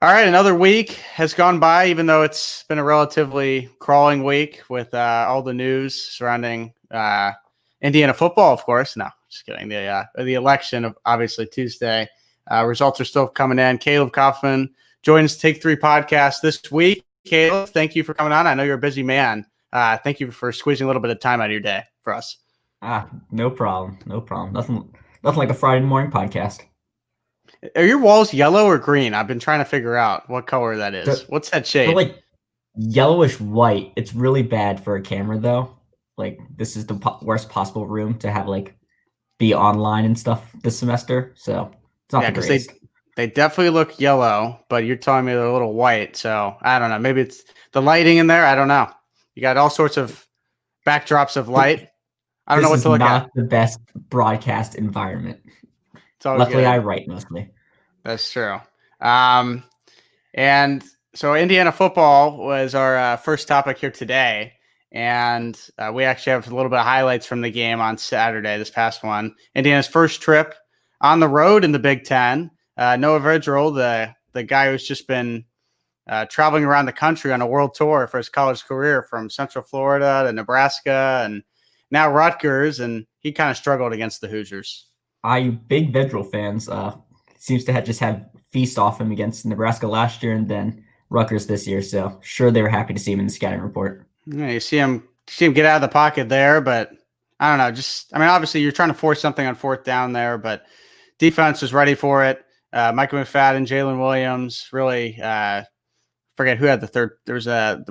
All right, another week has gone by, even though it's been a relatively crawling week with all the news surrounding Indiana football, of course. No, just kidding. The election of obviously Tuesday. Results are still coming in. Caleb Coffman joins Take Three podcast this week. Caleb, thank you for coming on. I know you're a busy man. Thank you for squeezing a little bit of time out of your day for us. No problem. No problem. Nothing like a Friday morning podcast. Are your walls yellow or green? I've been trying to figure out what color that is. They're, What's that they're shade? like yellowish white. It's really bad for a camera though. Like this is the worst possible room to have be online and stuff this semester. So it's not the Because greatest. they definitely look yellow, but you're telling me they're a little white. So I don't know. Maybe it's the lighting in there. I don't know. You got all sorts of backdrops of light. I don't know This what is to look not at. the best broadcast environment. It's all Luckily, good. I write mostly. That's true. And so Indiana football was our first topic here today. And we actually have a little bit of highlights from the game on Saturday, this past one. Indiana's first trip on the road in the Big Ten. Noah Vedral, the guy who's just been traveling around the country on a world tour for his college career from Central Florida to Nebraska and now Rutgers, and he kind of struggled against the Hoosiers. Big Vedral fans seems to just have feast off him against Nebraska last year and then Rutgers this year. So sure they were happy to see him in the scouting report. Yeah, you see him get out of the pocket there, but I don't know. Obviously you're trying to force something on fourth down there, but defense was ready for it. Micah McFadden, Jalen Williams, really forget who had the third. Who had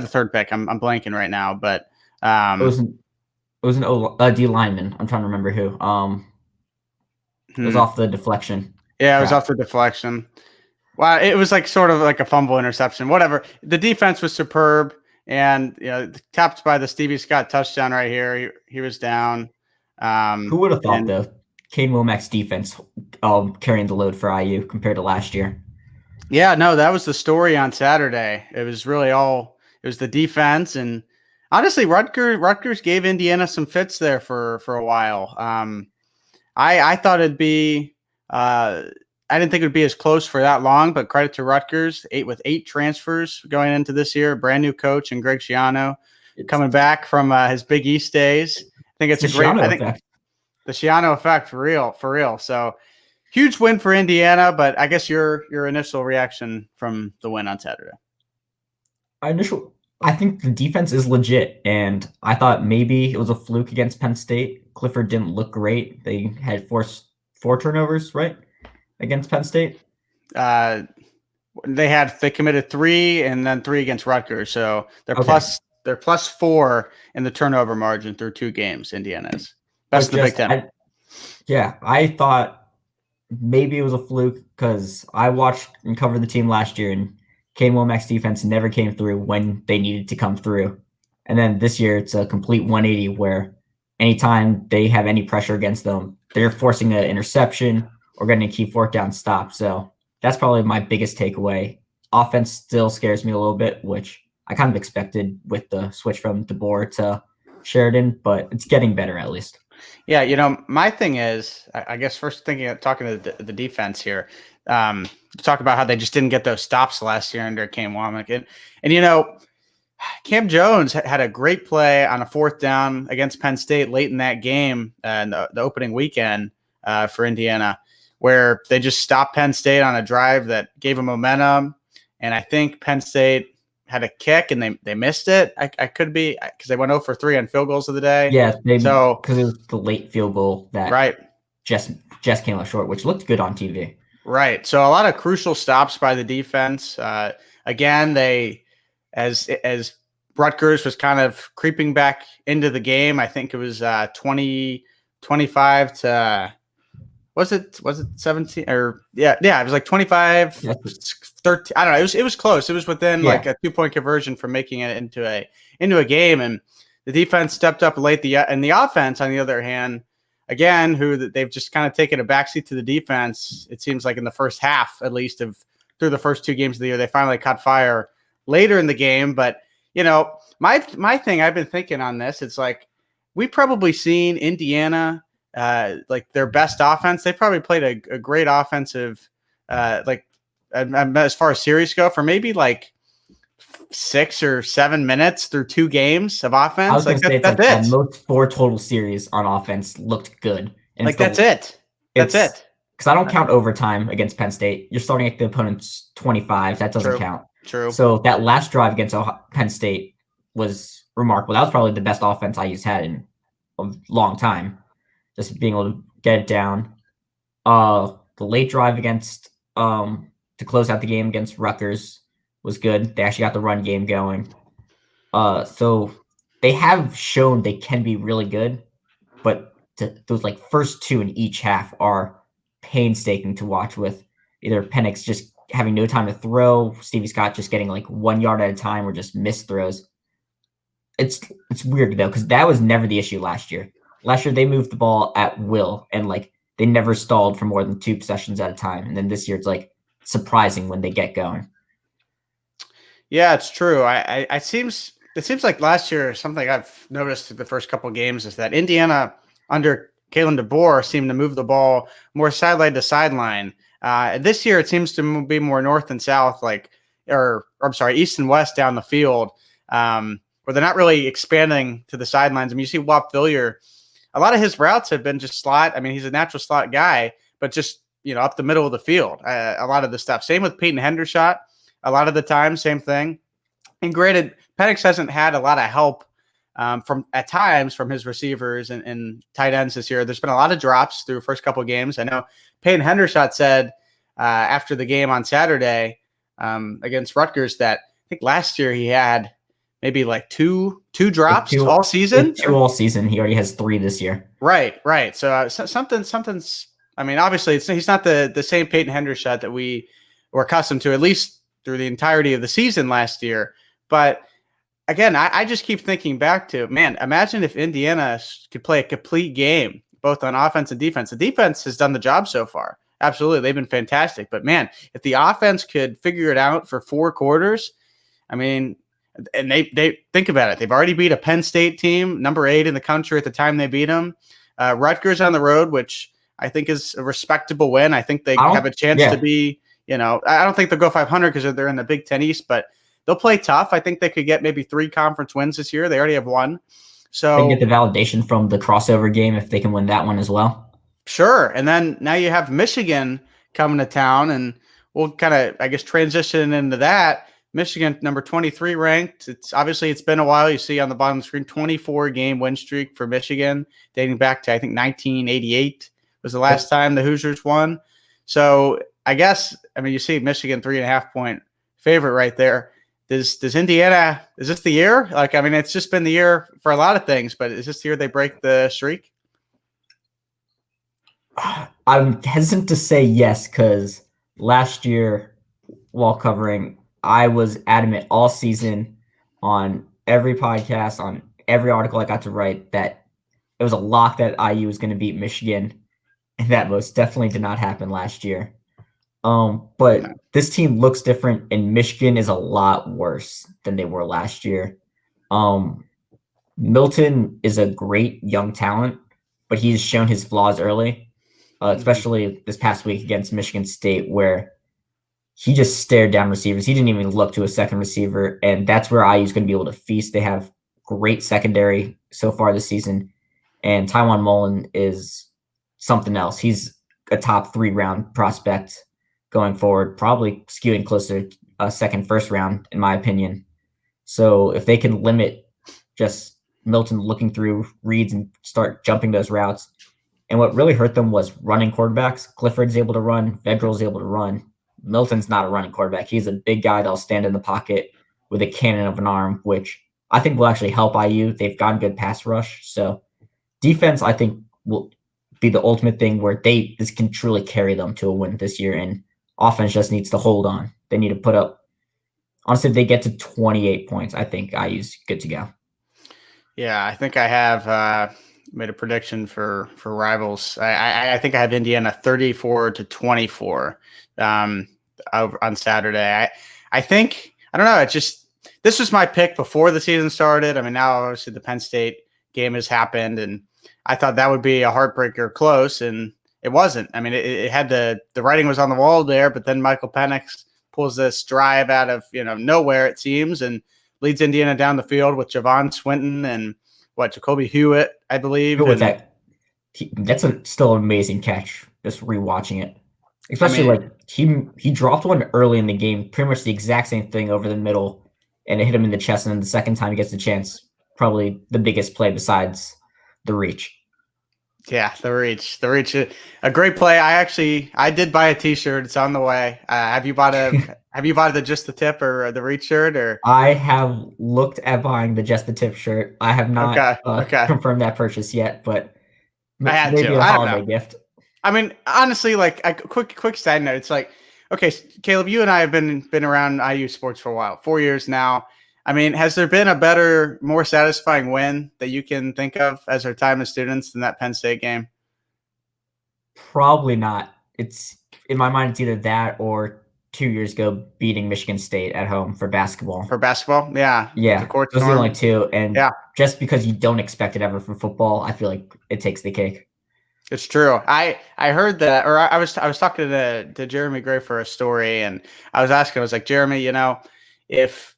the third pick. I'm blanking right now, but it was an D lineman. I'm trying to remember who. It was off the deflection. Yeah, it was off the deflection. Well, it was sort of like a fumble interception. Whatever. The defense was superb, and topped by the Stevie Scott touchdown right here. He was down. Who would have thought the Kane Womack's defense carrying the load for IU compared to last year? Yeah, no, that was the story on Saturday. It was really it was the defense, and honestly, Rutgers gave Indiana some fits there for a while. I thought it'd be I didn't think it would be as close for that long, but credit to Rutgers, with eight transfers going into this year, brand new coach and Greg Schiano coming back from his Big East days. I think it's a great effect. The Schiano effect for real. So huge win for Indiana, but I guess your initial reaction from the win on Saturday. I think the defense is legit, and I thought maybe it was a fluke against Penn State. Clifford didn't look great. They had four turnovers, right, against Penn State? They committed 3 and then 3 against Rutgers, so they're plus 4 in the turnover margin through 2 games. Indiana's best in the Big Ten. I thought maybe it was a fluke because I watched and covered the team last year, and Kane Womack's defense never came through when they needed to come through. And then this year, it's a complete 180 where anytime they have any pressure against them, they're forcing an interception or getting a key fourth down stop. So that's probably my biggest takeaway. Offense still scares me a little bit, which I kind of expected with the switch from DeBoer to Sheridan, but it's getting better at least. Yeah, my thing is, I guess first talking to the defense here, talk about how they just didn't get those stops last year under Cam Womack. And Cam Jones had a great play on a fourth down against Penn State late in that game, the opening weekend for Indiana, where they just stopped Penn State on a drive that gave them momentum. And I think Penn State had a kick and they missed it. I could be because they went 0 for 3 on field goals of the day. Yeah, because it was the late field goal that just came up short, which looked good on TV. Right. So a lot of crucial stops by the defense. Again, as Rutgers was kind of creeping back into the game, I think it was 25 to was it 17 or yeah, it was 25 13. I don't know. It was close. It was within a 2-point conversion from making it into a game, and the defense stepped up late. And the offense, on the other hand, again, they've just kind of taken a backseat to the defense. It seems like in the first half, at least, through the first 2 games of the year, they finally caught fire later in the game. But my thing I've been thinking on this, it's like we've probably seen Indiana their best offense. They probably played a great offensive as far as series go, for maybe like 6 or 7 minutes through 2 games of offense. I was Like going to say it's that's like it. at most 4 total series on offense looked good. And Like that's it. That's it. Because I don't count overtime against Penn State. You're starting at the opponent's 25. That doesn't count. True. So that last drive against Penn State was remarkable. That was probably the best offense IU's had in a long time. Just being able to get it down. The late drive against to close out the game against Rutgers was good. They actually got the run game going. So they have shown they can be really good, but those like first 2 in each half are painstaking to watch, with either Penix just having no time to throw, Stevie Scott just getting like 1 yard at a time, or just missed throws. It's weird though, because that was never the issue last year. Last year they moved the ball at will, and like they never stalled for more than 2 possessions at a time. And then this year it's like surprising when they get going. Yeah, it's true. It seems like last year, something I've noticed through the first couple of games is that Indiana under Kalen DeBoer seemed to move the ball more sideline to sideline. This year, it seems to be more north and south, east and west down the field, where they're not really expanding to the sidelines. I mean, you see Whop Villier, a lot of his routes have been just slot. I mean, he's a natural slot guy, but just, up the middle of the field, a lot of the stuff. Same with Peyton Hendershot. A lot of the time, same thing. And granted, Penix hasn't had a lot of help from his receivers and tight ends this year. There's been a lot of drops through the first couple of games. I know Peyton Hendershot said after the game on Saturday against Rutgers that I think last year he had maybe like two drops all season. 2 all season. He already has 3 this year. Right. So something's. I mean, obviously, he's not the same Peyton Hendershot that we were accustomed to, at least through the entirety of the season last year. But again, I just keep thinking back to, man, imagine if Indiana could play a complete game, both on offense and defense. The defense has done the job so far. Absolutely. They've been fantastic. But man, if the offense could figure it out for 4 quarters, I mean, and they think about it. They've already beat a Penn State team, number 8 in the country at the time they beat them. Rutgers on the road, which I think is a respectable win. I think they have a chance to be, I don't think they'll go 500 because they're in the Big Ten East, but they'll play tough. I think they could get maybe 3 conference wins this year. They already have 1. So they can get the validation from the crossover game if they can win that one as well. Sure. And then now you have Michigan coming to town, and we'll kind of, I guess, transition into that. Michigan, number 23 ranked. It's been a while. You see on the bottom of the screen, 24-game win streak for Michigan, dating back to, I think, 1988 was the last time the Hoosiers won. So I guess, you see Michigan 3.5-point favorite right there. Does Indiana, is this the year? It's just been the year for a lot of things, but is this the year they break the streak? I'm hesitant to say yes, because last year, while covering, I was adamant all season on every podcast, on every article I got to write, that it was a lock that IU was going to beat Michigan, and that most definitely did not happen last year. But this team looks different, and Michigan is a lot worse than they were last year. Milton is a great young talent, but he's shown his flaws early, especially this past week against Michigan State, where he just stared down receivers. He didn't even look to a second receiver, and that's where IU is going to be able to feast. They have great secondary so far this season, and Tywan Mullen is something else. He's a top 3-round prospect going forward, probably skewing closer to a second, first round, in my opinion. So if they can limit just Milton looking through reads and start jumping those routes. And what really hurt them was running quarterbacks. Clifford's able to run. Vedrill's able to run. Milton's not a running quarterback. He's a big guy that'll stand in the pocket with a cannon of an arm, which I think will actually help IU. They've gotten good pass rush. So defense, I think, will be the ultimate thing where this can truly carry them to a win this year. And offense just needs to hold on. They need to put up, honestly, if they get to 28 points, I think IU's good to go. Yeah, I think I have made a prediction for rivals. I think I have Indiana 34-24 on Saturday. I think, I don't know, this was my pick before the season started. Now obviously the Penn State game has happened, and I thought that would be a heartbreaker close, and it wasn't. I mean, it had the writing was on the wall there, but then Michael Penix pulls this drive out of nowhere, it seems, and leads Indiana down the field with Javon Swinton and Jacoby Hewitt, I believe. Who was and that? That's still an amazing catch. Just rewatching it, especially he dropped one early in the game, pretty much the exact same thing over the middle, and it hit him in the chest. And then the second time he gets the chance, probably the biggest play besides the reach. Yeah, the reach, a great play. I did buy a T-shirt. It's on the way. Have you bought the Just the Tip or the reach shirt? Or I have looked at buying the Just the Tip shirt. I have not confirmed that purchase yet, but I had maybe to. a holiday gift. I mean, honestly, like a quick side note. It's like, okay, Caleb, you and I have been around IU sports for a while, 4 years now. I mean, has there been a better, more satisfying win that you can think of as our time as students than that Penn State game? Probably not. It's in my mind, it's either that or 2 years ago beating Michigan State at home for basketball. Yeah. Yeah. Those are the only two. And just because you don't expect it ever from football, I feel like it takes the cake. It's true. I heard that, or I was talking to Jeremy Gray for a story, and I was asking, I was like, Jeremy, if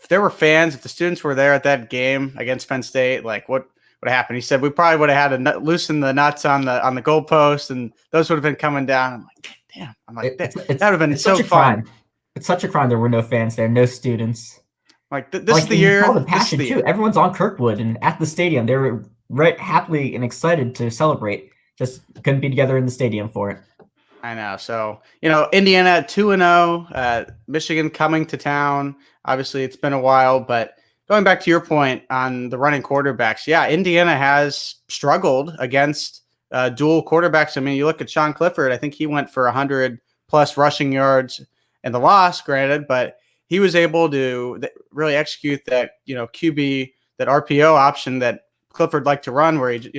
there were fans, if the students were there at that game against Penn State, like what would happen? He said we probably would have had to loosen the nuts on the goalpost, and those would have been coming down. I'm like, damn. I'm like, that would have been so fun. It's such a crime there were no fans there, no students. Like this is the year. All the passion too. Everyone's on Kirkwood and at the stadium. They were right happily and excited to celebrate. Just couldn't be together in the stadium for it. I know. So, Indiana 2-0, Michigan coming to town. Obviously, it's been a while, but going back to your point on the running quarterbacks, yeah, Indiana has struggled against dual quarterbacks. I mean, you look at Sean Clifford. I think he went for 100+ rushing yards in the loss, granted, but he was able to really execute that, QB, that RPO option that Clifford liked to run, where he,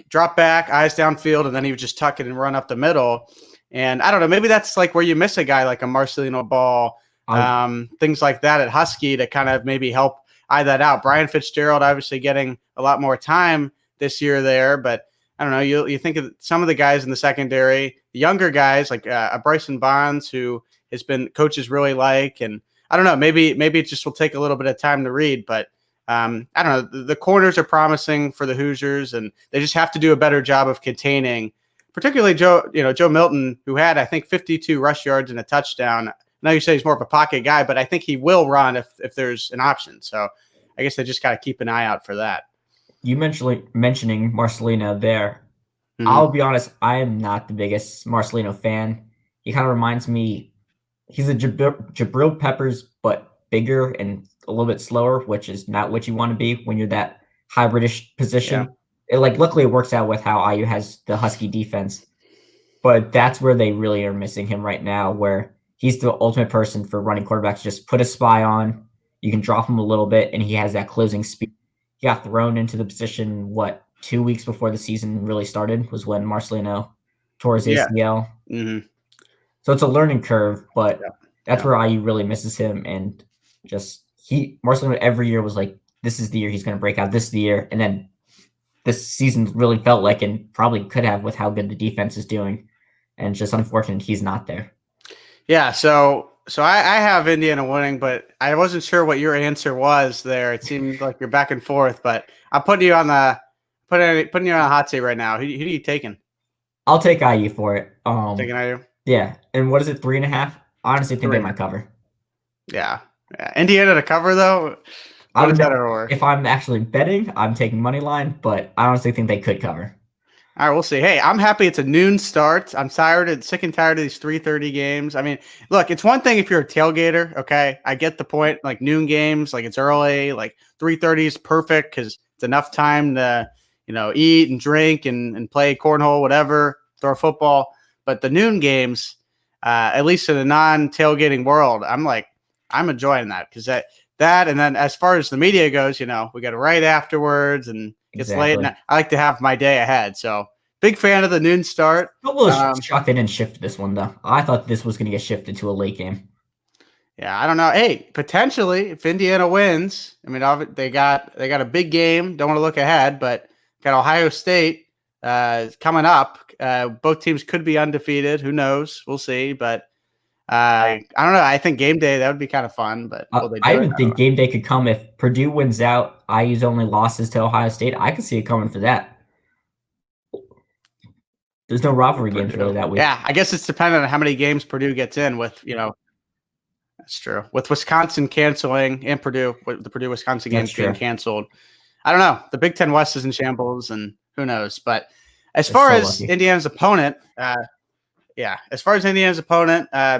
drop back, eyes downfield, and then he would just tuck it and run up the middle. And I don't know, maybe that's like where you miss a guy like a Marcelino Ball, things like that at Husky to kind of maybe help eye that out. Brian Fitzgerald obviously getting a lot more time this year there, but I don't know, you think of some of the guys in the secondary, the younger guys like Bryson Bonds, who has been coaches really like, and I don't know, maybe it just will take a little bit of time to read, but I don't know. The corners are promising for the Hoosiers, and they just have to do a better job of containing, particularly Joe Milton, who had, I think, 52 rush yards and a touchdown. I know you say he's more of a pocket guy, but I think he will run if there's an option. So I guess they just got to keep an eye out for that. You mentioning Marcelino there. Mm-hmm. I'll be honest, I am not the biggest Marcelino fan. He kind of reminds me, he's a Jabril Peppers, but bigger and a little bit slower, which is not what you want to be when you're that hybridish position. Yeah. Luckily it works out with how IU has the Husky defense, but that's where they really are missing him right now, where he's the ultimate person for running quarterbacks. Just put a spy on, you can drop him a little bit, and he has that closing speed. He got thrown into the position, 2 weeks before the season really started was when Marcelino tore his ACL. Mm-hmm. So it's a learning curve, but that's where IU really misses him. And just Marcelino every year was like, this is the year he's going to break out. This is the year. And then this season really felt like, and probably could have with how good the defense is doing. And it's just unfortunate he's not there. Yeah. So I have Indiana winning, but I wasn't sure what your answer was there. It seemed like you're back and forth, but I'm putting you on putting you on a hot seat right now. Who are you taking? I'll take IU for it. Taking IU? Yeah. And what is it, 3.5? I honestly think they might cover. Yeah. Indiana to cover, though? If I'm actually betting, I'm taking money line, but I honestly think they could cover. All right, we'll see. Hey, I'm happy it's a noon start. I'm sick and tired of these 3:30 games. I mean, look, it's one thing if you're a tailgater, okay? I get the point. Like noon games, like it's early, like 3:30 is perfect because it's enough time to, eat and drink and play cornhole, whatever, throw a football. But the noon games, at least in a non-tailgating world, I'm enjoying that because that and then as far as the media goes, we got to write afterwards and it's late. And I like to have my day ahead. So big fan of the noon start. I'm a little shocked they didn't shift this one though. I thought this was going to get shifted to a late game. Yeah, I don't know. Hey, potentially if Indiana wins, I mean, they got a big game. Don't want to look ahead, but got Ohio State coming up. Both teams could be undefeated. Who knows? We'll see. But I don't know. I think game day, that would be kind of fun. But will they do I it? even think game day could come if Purdue wins out. IU's only losses to Ohio State. I could see it coming for that. There's no rivalry games really that week. Yeah, I guess it's dependent on how many games Purdue gets in with, that's true. With Wisconsin canceling and Purdue, with the Purdue-Wisconsin games being canceled. I don't know. The Big Ten West is in shambles, and who knows? But as far as Indiana's opponent,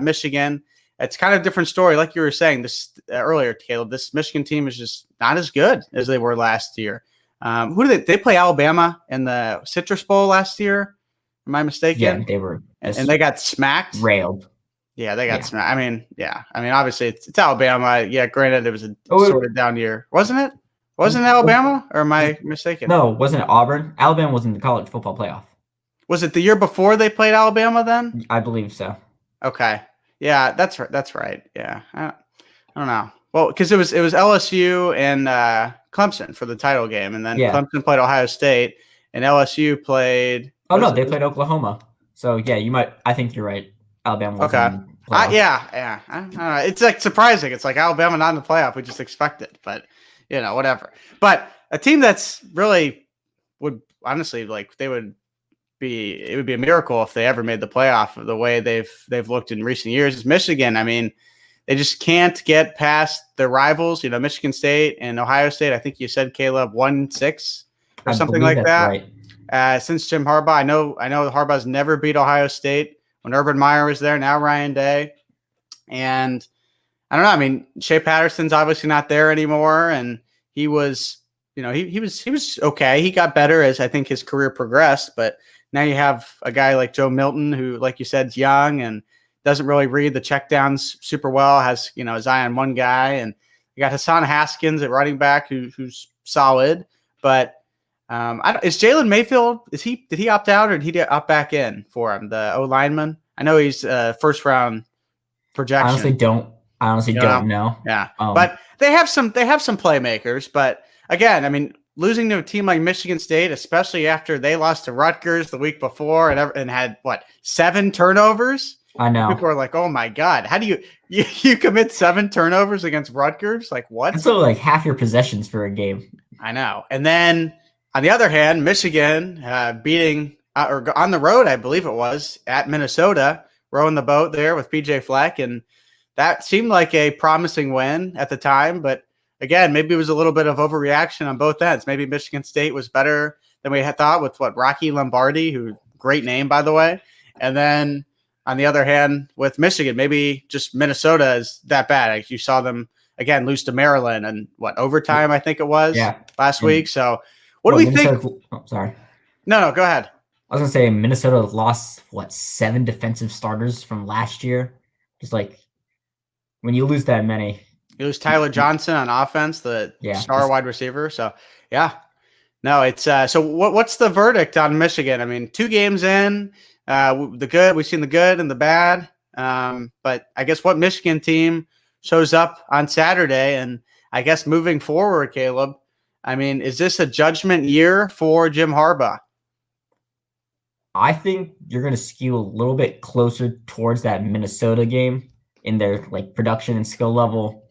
Michigan, it's kind of a different story. Like you were saying this earlier, Caleb, this Michigan team is just not as good as they were last year. Who did they play? Alabama in the Citrus Bowl last year? Am I mistaken? Yeah, they were. And they got smacked. Railed. Yeah, they got smacked. I mean, obviously it's Alabama. Yeah, granted, it was a sorted down year. Wasn't it? Wasn't it Alabama? Or am I mistaken? No, wasn't it Auburn? Alabama was in the college football playoff. Was it the year before they played Alabama then? I believe so. Okay. Yeah, that's right. That's right. Yeah. I don't know. Well, because it was LSU and Clemson for the title game, and then Clemson played Ohio State, and LSU played. Oh no, they played Oklahoma. So yeah, you might. I think you're right. Alabama was in the playoff. Yeah. I don't know. It's like surprising. It's like Alabama not in the playoff. We just expect it, but whatever. But a team that's really would honestly it would be a miracle if they ever made the playoff the way they've looked in recent years is Michigan. I mean, they just can't get past their rivals. Michigan State and Ohio State. I think you said, Caleb, 1-6 or something like that. Right. Since Jim Harbaugh, I know Harbaugh's never beat Ohio State when Urban Meyer was there. Now Ryan Day, and I don't know. I mean, Shea Patterson's obviously not there anymore, and he was, he was okay. He got better as I think his career progressed, but now you have a guy like Joe Milton who, like you said, is young and doesn't really read the checkdowns super well. Has his eye on one guy, and you got Hassan Haskins at running back who's solid, but. Is Jalen Mayfield? Did he opt out or did he opt back in for him? The O lineman. I know he's first round projection. I honestly don't know. Yeah, but they have some playmakers. But again, I mean, losing to a team like Michigan State, especially after they lost to Rutgers the week before and had 7 turnovers. I know. People are like, "Oh my God, how do you commit 7 turnovers against Rutgers? Like what?" That's only half your possessions for a game. I know, and then. On the other hand, Michigan beating or on the road, I believe it was, at Minnesota, rowing the boat there with PJ Fleck. And that seemed like a promising win at the time. But again, maybe it was a little bit of overreaction on both ends. Maybe Michigan State was better than we had thought with Rocky Lombardi, who great name, by the way. And then on the other hand, with Michigan, maybe just Minnesota is that bad. Like you saw them, again, lose to Maryland and overtime, I think it was last week. So, what do we think? Oh, sorry. No, go ahead. I was going to say Minnesota lost, 7 defensive starters from last year? Just when you lose that many. You lose Tyler Johnson on offense, the star wide receiver. So, yeah. No, it's so what's the verdict on Michigan? I mean, 2 games in, we've seen the good and the bad. But I guess what Michigan team shows up on Saturday? And I guess moving forward, Caleb, I mean, is this a judgment year for Jim Harbaugh? I think you're going to skew a little bit closer towards that Minnesota game in their production and skill level.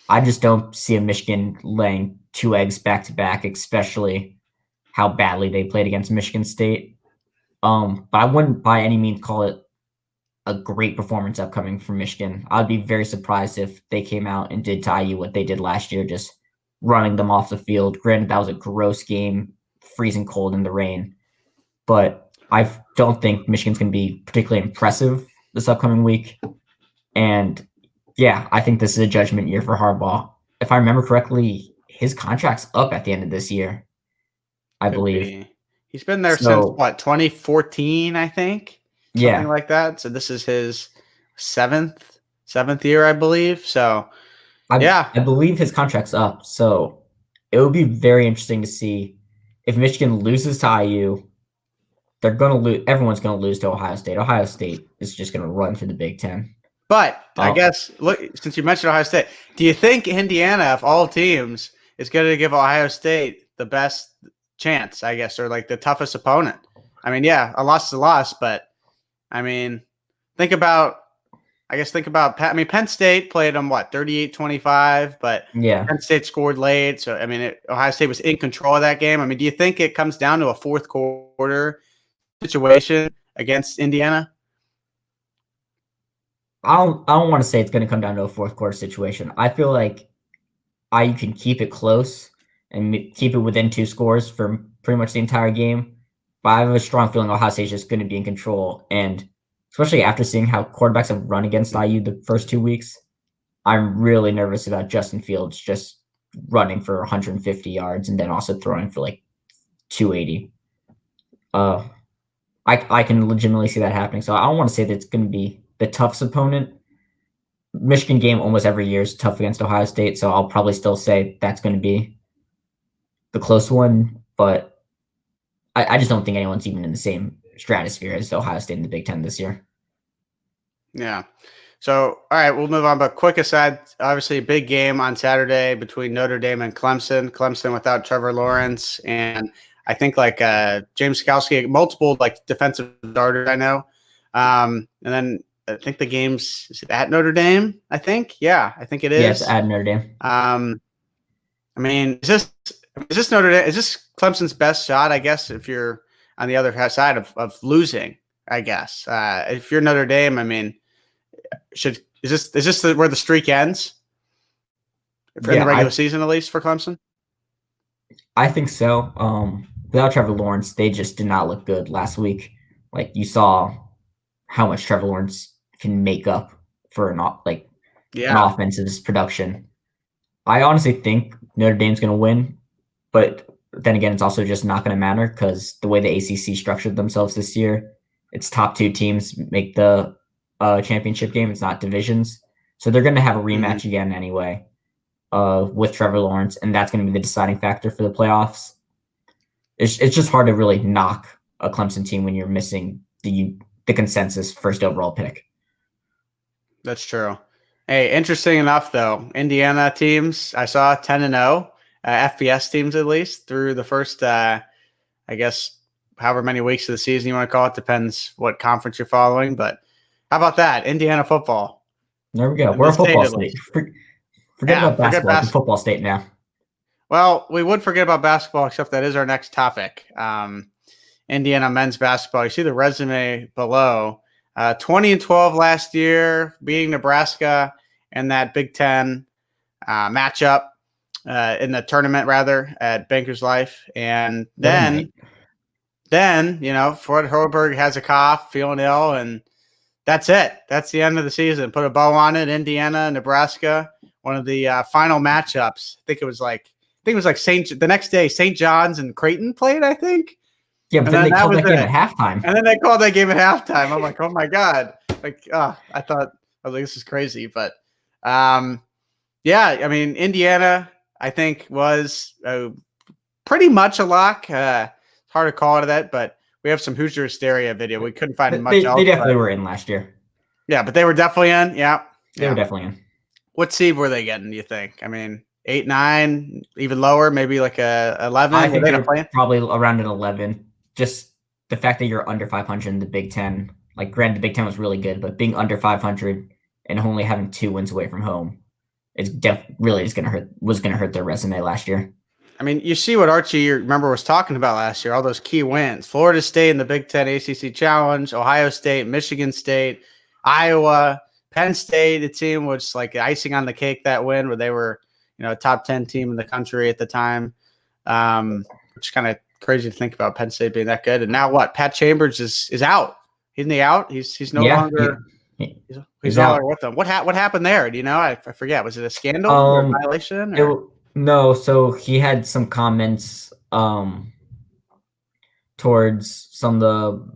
I just don't see a Michigan laying 2 eggs back to back, especially how badly they played against Michigan State. But I wouldn't by any means call it a great performance upcoming from Michigan. I'd be very surprised if they came out and did to IU what they did last year, just running them off the field. Granted, that was a gross game, freezing cold in the rain. But I don't think Michigan's going to be particularly impressive this upcoming week. And, I think this is a judgment year for Harbaugh. If I remember correctly, his contract's up at the end of this year, I believe. He's been there since, 2014, I think? Something like that. So this is his seventh year, I believe. So, I believe his contract's up, so it would be very interesting to see if Michigan loses to IU. They're going to lose. Everyone's going to lose to Ohio State. Ohio State is just going to run through the Big Ten. But I guess, look, since you mentioned Ohio State, do you think Indiana, of all teams, is going to give Ohio State the best chance, I guess, or the toughest opponent? I mean, yeah, a loss is a loss, but I mean, think about Penn State played them 38-25, but Yeah. Penn State scored late. So I mean, Ohio State was in control of that game. I mean, do you think it comes down to a fourth quarter situation against Indiana? I don't want to say it's going to come down to a fourth quarter situation. I feel like IU can keep it close and keep it within 2 scores for pretty much the entire game. But I have a strong feeling Ohio State is just going to be in control. And especially after seeing how quarterbacks have run against IU the first 2 weeks, I'm really nervous about Justin Fields just running for 150 yards and then also throwing for like 280. I can legitimately see that happening. So I don't want to say that it's going to be the toughest opponent. Michigan game almost every year is tough against Ohio State, so I'll probably still say that's going to be the close one. But I just don't think anyone's even in the same stratosphere as Ohio State in the Big Ten this year. Yeah. So, all right, we'll move on. But quick aside, obviously a big game on Saturday between Notre Dame and Clemson. Clemson without Trevor Lawrence, and I think James Skalski, multiple defensive starters I know. And then I think the game's at Notre Dame. I think, yeah, I think it is. Yeah, it's at Notre Dame. I mean, is this Notre Dame? Is this Clemson's best shot? I guess if you're on the other side of losing, I guess if you're Notre Dame, I mean, is this where the streak ends in the regular season, at least for Clemson? I think so. Without Trevor Lawrence, they just did not look good last week. Like, you saw how much Trevor Lawrence can make up for an offensive production. I honestly think Notre Dame's going to win, but then again, it's also just not going to matter because the way the ACC structured themselves this year, its top 2 teams make the championship game. It's not divisions. So they're going to have a rematch again anyway with Trevor Lawrence, and that's going to be the deciding factor for the playoffs. It's just hard to really knock a Clemson team when you're missing the consensus first overall pick. That's true. Hey, interesting enough, though, Indiana teams, I saw 10-0, FBS teams at least, through the first, I guess, however many weeks of the season you want to call it. Depends what conference you're following. But how about that? Indiana football. There we go. We're a football state. Forget about basketball. It's a football state now. Well, we would forget about basketball, except that is our next topic. Indiana men's basketball. You see the resume below. 20-12 last year, beating Nebraska in that Big Ten matchup in the tournament, rather, at Bankers Life. And then Fred Hoiberg has a cough, feeling ill, and that's it. That's the end of the season. Put a bow on it. Indiana, Nebraska, one of the final matchups. I think it was like the next day, St. John's and Creighton played, I think. Yeah, but then they called that game at halftime. And then they called that game at halftime. I'm like, oh my God. I was like, this is crazy. But yeah, I mean, Indiana, I think, was pretty much a lock. It's hard to call it that, but we have some Hoosier hysteria video. We couldn't find much else. They definitely were in last year. Yeah, but they were definitely in. Yeah. They were definitely in. What seed were they getting, do you think? I mean, 8, 9, even lower, maybe like a 11? I think they're probably around an 11. Just the fact that you're under 500 in the Big Ten. Like, granted, the Big Ten was really good, but being under 500 and only having 2 wins away from home is really was going to hurt their resume last year. I mean, you see what Archie, was talking about last year, all those key wins. Florida State in the Big Ten ACC Challenge, Ohio State, Michigan State, Iowa, Penn State. The team was like icing on the cake, that win, where they were, a top 10 team in the country at the time, which is kind of crazy to think about Penn State being that good. And now what? Pat Chambers is out. Isn't he out? He's no longer. He's no longer with them. What happened there? Do you know? I forget. Was it a scandal or a violation? No. So he had some comments towards some of the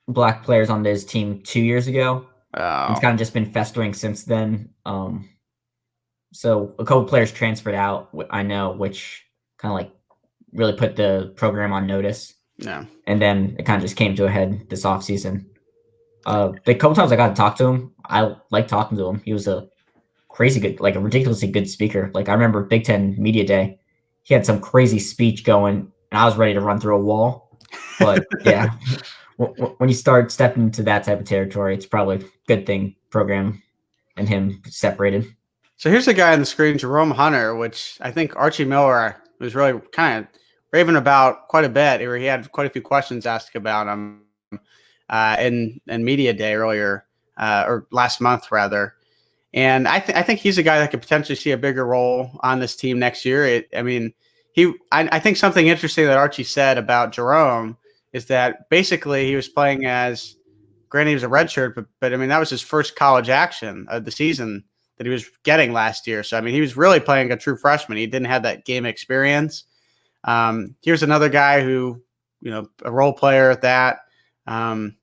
black players on his team 2 years ago. It's kind of just been festering since then. So a couple players transferred out, I know, which kind of like really put the program on notice. Yeah. And then it kind of just came to a head this offseason. The couple times I got to talk to him, I like talking to him. He was a crazy good, like a ridiculously good speaker. Like, I remember Big Ten Media Day, he had some crazy speech going, and I was ready to run through a wall. But yeah, when you start stepping into that type of territory, it's probably a good thing program and him separated. So here's a guy on the screen, Jerome Hunter, which I think Archie Miller was really kind of raving about quite a bit, or he had quite a few questions asked about him in media day earlier, or last month rather. And I think he's a guy that could potentially see a bigger role on this team next year. I think something interesting that Archie said about Jerome is that basically he was playing as, granted he was a redshirt, but I mean that was his first college action of the season that he was getting last year. So I mean he was really playing a true freshman. He didn't have that game experience. Here's another guy who, a role player at that.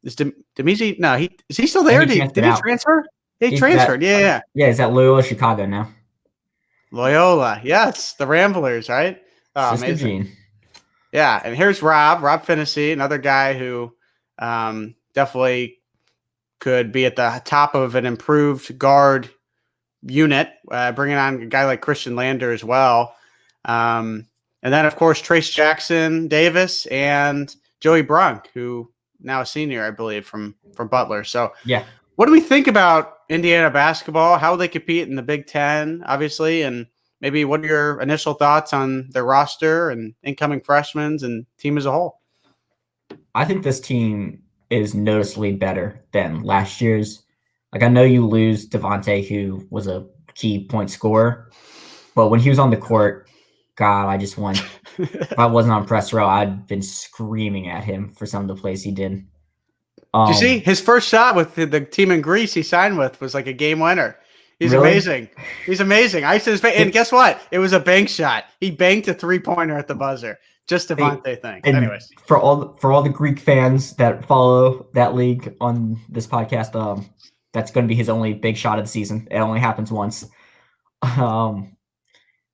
Is Demizi? No, is he still there? Did he transfer? He transferred. Yeah. He's at Loyola Chicago now. Loyola, yes, the Ramblers, right? Oh, Sister amazing. Jean. Yeah, and here's Rob Finnessy, another guy who definitely could be at the top of an improved guard unit, bringing on a guy like Christian Lander as well. And then, of course, Trace Jackson Davis and Joey Brunk, who now a senior, I believe, from Butler. So, yeah. What do we think about Indiana basketball? How will they compete in the Big Ten, obviously? And maybe what are your initial thoughts on their roster and incoming freshmen and team as a whole? I think this team is noticeably better than last year's. Like, I know you lose Devontae, who was a key point scorer, but when he was on the court, God, I just want – if I wasn't on press row, I'd been screaming at him for some of the plays he did. Did you see his first shot with the team in Greece he signed with was like a game winner? He's really amazing. He's amazing. I said, and guess what? It was a bank shot. He banked a 3-pointer at the buzzer. Just Devontae thing. Anyways, for all the Greek fans that follow that league on this podcast, that's going to be his only big shot of the season. It only happens once. But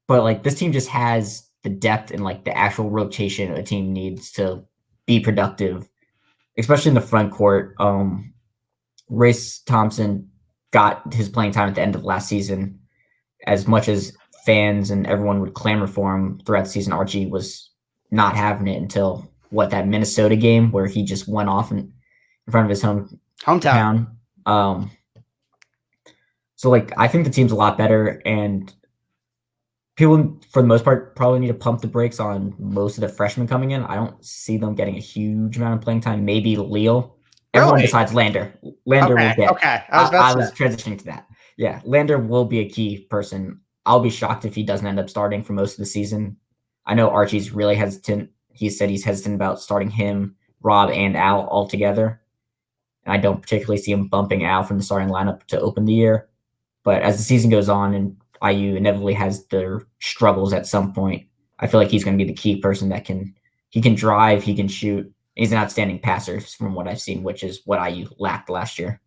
like this team just has the depth and like the actual rotation a team needs to be productive. Especially in the front court, Race Thompson got his playing time at the end of last season. As much as fans and everyone would clamor for him throughout the season, Archie was not having it until that Minnesota game where he just went off in front of his hometown. So like I think the team's a lot better, and people, for the most part, probably need to pump the brakes on most of the freshmen coming in. I don't see them getting a huge amount of playing time. Maybe Leal. Everyone besides Lander. Lander will get. Okay, I was transitioning to that. Yeah, Lander will be a key person. I'll be shocked if he doesn't end up starting for most of the season. I know Archie's really hesitant. He said he's hesitant about starting him, Rob, and Al all together. And I don't particularly see him bumping Al from the starting lineup to open the year. But as the season goes on and IU inevitably has their struggles at some point, I feel like he's going to be the key person that can drive, he can shoot. He's an outstanding passer from what I've seen, which is what IU lacked last year.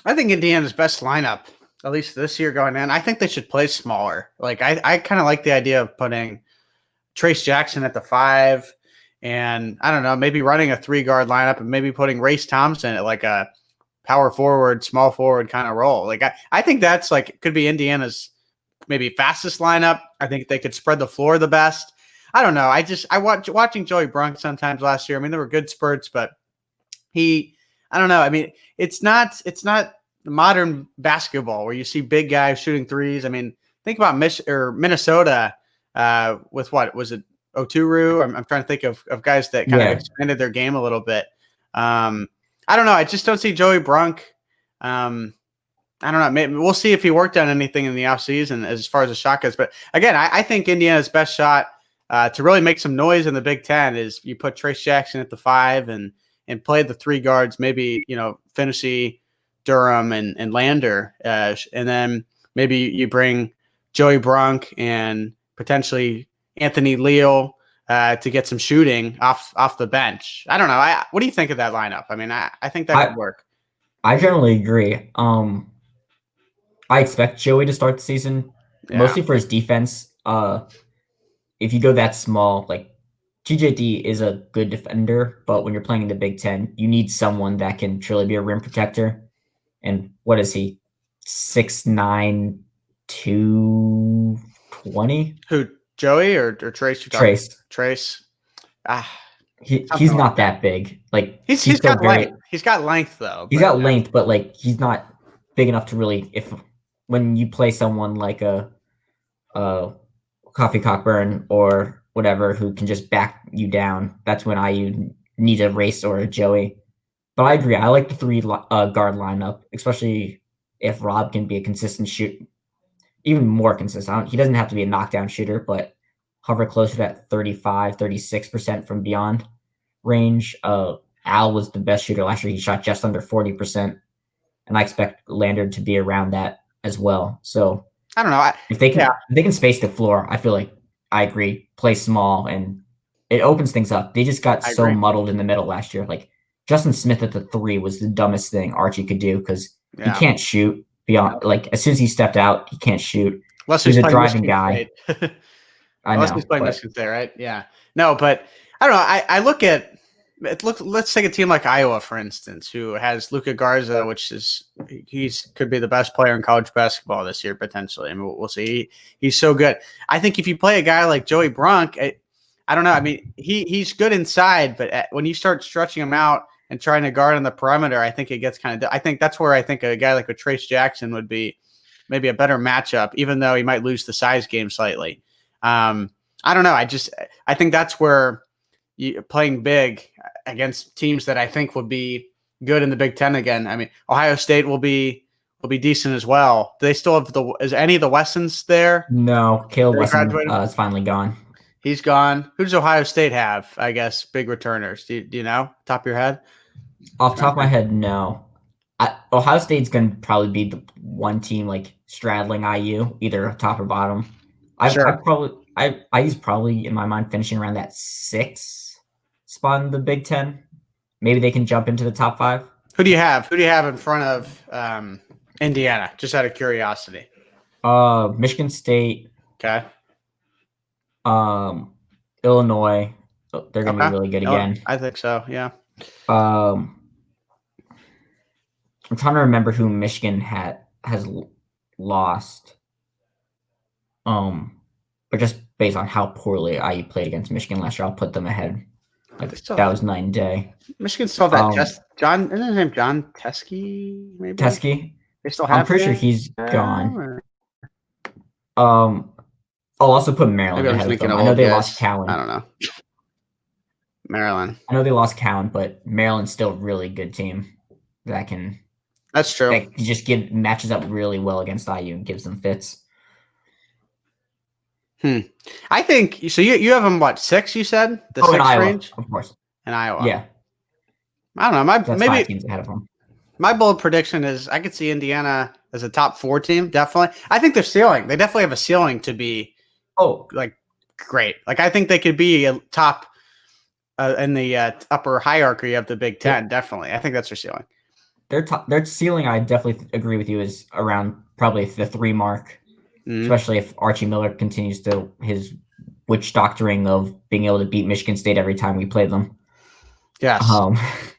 I think Indiana's best lineup, at least this year going in, I think they should play smaller. Like I kind of like the idea of putting Trace Jackson at the 5 and I don't know, maybe running a 3-guard lineup and maybe putting Race Thompson at like a power forward, small forward kind of role. Like I think that's like could be Indiana's maybe fastest lineup. I think they could spread the floor the best. I don't know. Watching Joey Brunk sometimes last year. I mean, there were good spurts, but I don't know. I mean, it's not modern basketball where you see big guys shooting threes. I mean, think about Minnesota with what was it? Oturu. I'm trying to think of guys that kind of expanded their game a little bit. I don't know. I just don't see Joey Brunk. I don't know. Maybe we'll see if he worked on anything in the offseason as far as the shot goes. But again, I think Indiana's best shot to really make some noise in the Big Ten is you put Trace Jackson at the 5 and play the 3 guards, maybe, Finnessy, Durham, and Lander. And then maybe you bring Joey Brunk and potentially Anthony Leal to get some shooting off the bench. I don't know. What do you think of that lineup? I mean, I think that could work. I generally agree. I expect Joey to start the season, mostly for his defense. If you go that small, like TJD is a good defender, but when you're playing in the Big Ten, you need someone that can truly be a rim protector. And what is he? 6'9", 220? Who, Joey or Trace? Trace. Trace. He's Something like not that big. Like He's still got very. length. He's got length though. He's But got length, but like he's not big enough to really. If when you play someone like a Coffee Cockburn or whatever who can just back you down, that's when IU needs a race or a Joey. But I agree. I like the three guard lineup, especially if Rob can be a consistent shoot, even more consistent. He doesn't have to be a knockdown shooter, but hover closer to that 35, 36% from beyond range. Al was the best shooter last year. He shot just under 40%, and I expect Lander to be around that as well. So I don't know. if they can space the floor, I feel like I agree. Play small, and it opens things up. They just got so muddled in the middle last year. Like Justin Smith at the 3 was the dumbest thing Archie could do because he can't shoot beyond. Like as soon as he stepped out, he can't shoot. Unless he's a driving guy. I know. Unless he's playing Michigan State, right? Yeah. No, but I don't know. I look at it. Let's take a team like Iowa, for instance, who has Luka Garza, which is could be the best player in college basketball this year potentially. I mean, we'll see. He's so good. I think if you play a guy like Joey Brunk, I don't know. I mean, he's good inside, but when you start stretching him out and trying to guard on the perimeter, I think it gets kind of. I think that's where I think a guy like a Trace Jackson would be maybe a better matchup, even though he might lose the size game slightly. I don't know. I think that's where playing big against teams that I think would be good in the Big Ten again. I mean, Ohio State will be decent as well. Do they still have is any of the Wessons there? No, Caleb Wesson is finally gone. He's gone. Who does Ohio State have? I guess big returners. Do you know? Top of your head? Off the top of my head, no. Ohio State's going to probably be the one team like straddling IU, either top or bottom. IU's probably in my mind finishing around that 6 spot in the Big Ten. Maybe they can jump into the top 5. Who do you have? Who do you have in front of Indiana? Just out of curiosity. Michigan State. Okay. Illinois. They're going to be really good again. I think so. Yeah. I'm trying to remember who Michigan has lost. But just based on how poorly IU played against Michigan last year, I'll put them ahead. That was 9 day. Michigan still have that John. Isn't his name John Teskey? Maybe Teskey. They still have. I'm pretty sure he's gone. I'll also put Maryland ahead of them. I know they lost Cowan. I don't know. Maryland. I know they lost Cowan, but Maryland's still a really good team that can. That's true. That just matches up really well against IU and gives them fits. I think so. You have them what 6? You said the 6 range, of course. In Iowa, yeah. I don't know. That's maybe 5 teams ahead of them. My bold prediction is I could see Indiana as a top 4 team. Definitely, I think their ceiling. They definitely have a ceiling to be. Like great. Like I think they could be a top in the upper hierarchy of the Big Ten. Yeah. Definitely, I think that's their ceiling. Their ceiling, I definitely agree with you, is around probably the 3 mark. Especially if Archie Miller continues his witch doctoring of being able to beat Michigan State every time we play them. Yes.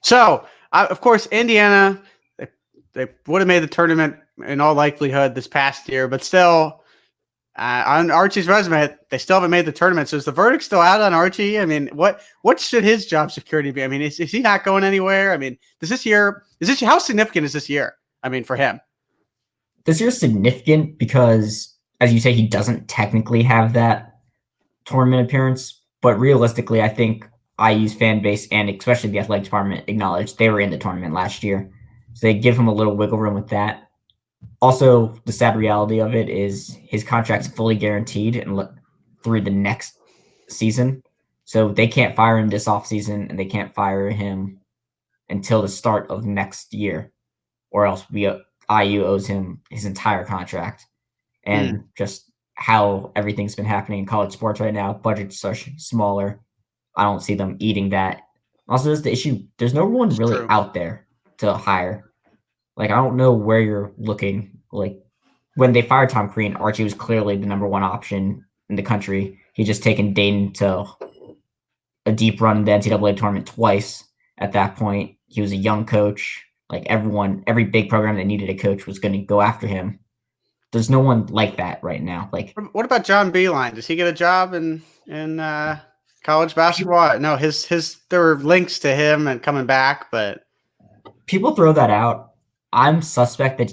So, of course, Indiana, they would have made the tournament in all likelihood this past year, but still, on Archie's resume, they still haven't made the tournament. So is the verdict still out on Archie? I mean, what should his job security be? I mean, is he not going anywhere? I mean, how significant is this year? I mean, for him. This year's significant because, as you say, he doesn't technically have that tournament appearance, but realistically, I think IU's fan base and especially the athletic department acknowledged they were in the tournament last year. So they give him a little wiggle room with that. Also, the sad reality of it is his contract's fully guaranteed and through the next season. So they can't fire him this offseason and they can't fire him until the start of next year, or else IU owes him his entire contract. And just how everything's been happening in college sports right now, budgets are smaller. I don't see them eating that. Also, there's the issue. There's no one really out there to hire. Like, I don't know where you're looking. Like, when they fired Tom Crean, Archie was clearly the number 1 option in the country. He just taken Dayton to a deep run in the NCAA tournament twice at that point. He was a young coach. Like, every big program that needed a coach was going to go after him. There's no one like that right now. Like, what about John Beilein? Does he get a job in college basketball. No, there were links to him and coming back, but people throw that out. I'm suspect that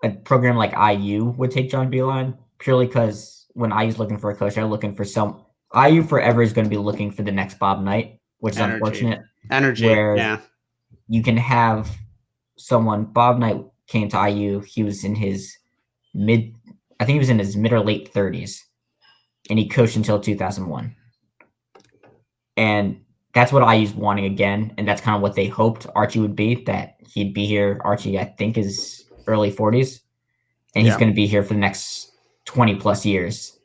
a program like IU would take John Beilein purely because when IU's looking for a coach, they're looking for some. IU forever is going to be looking for the next Bob Knight, which is unfortunate. Where yeah. You can have someone. Bob Knight came to IU. He was in his mid or late 30s, and he coached until 2001. And that's what IU's wanting again, and that's kind of what they hoped Archie would be, that he'd be here. Archie, I think, is early 40s, and he's going to be here for the next 20-plus years.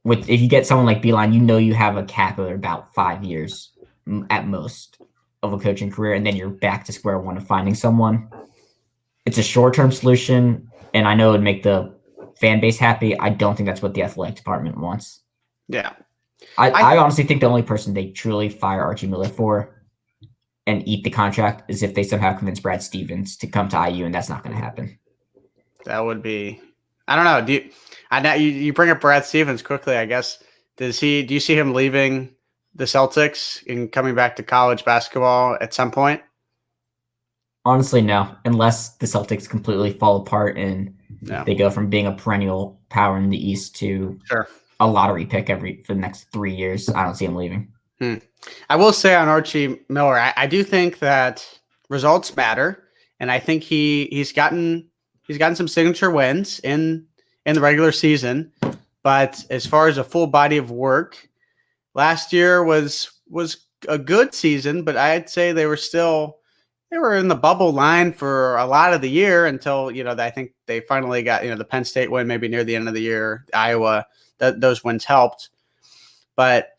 If you get someone like Beilein, you have a cap of about 5 years at most of a coaching career, and then you're back to square one of finding someone. It's a short-term solution, and I know it would make the fan base happy. I don't think that's what the athletic department wants. Yeah. I honestly think the only person they truly fire Archie Miller for and eat the contract is if they somehow convince Brad Stevens to come to IU, and that's not going to happen. That would be, I don't know. You bring up Brad Stevens quickly, I guess. Do you see him leaving the Celtics and coming back to college basketball at some point? Honestly, no, unless the Celtics completely fall apart and they go from being a perennial power in the East to a lottery pick for the next 3 years. I don't see him leaving. I will say on Archie Miller, I do think that results matter, and I think he's gotten some signature wins in the regular season. But as far as a full body of work, last year was a good season, but I'd say they were in the bubble line for a lot of the year until, I think they finally got, the Penn State win maybe near the end of the year, Iowa, those wins helped. But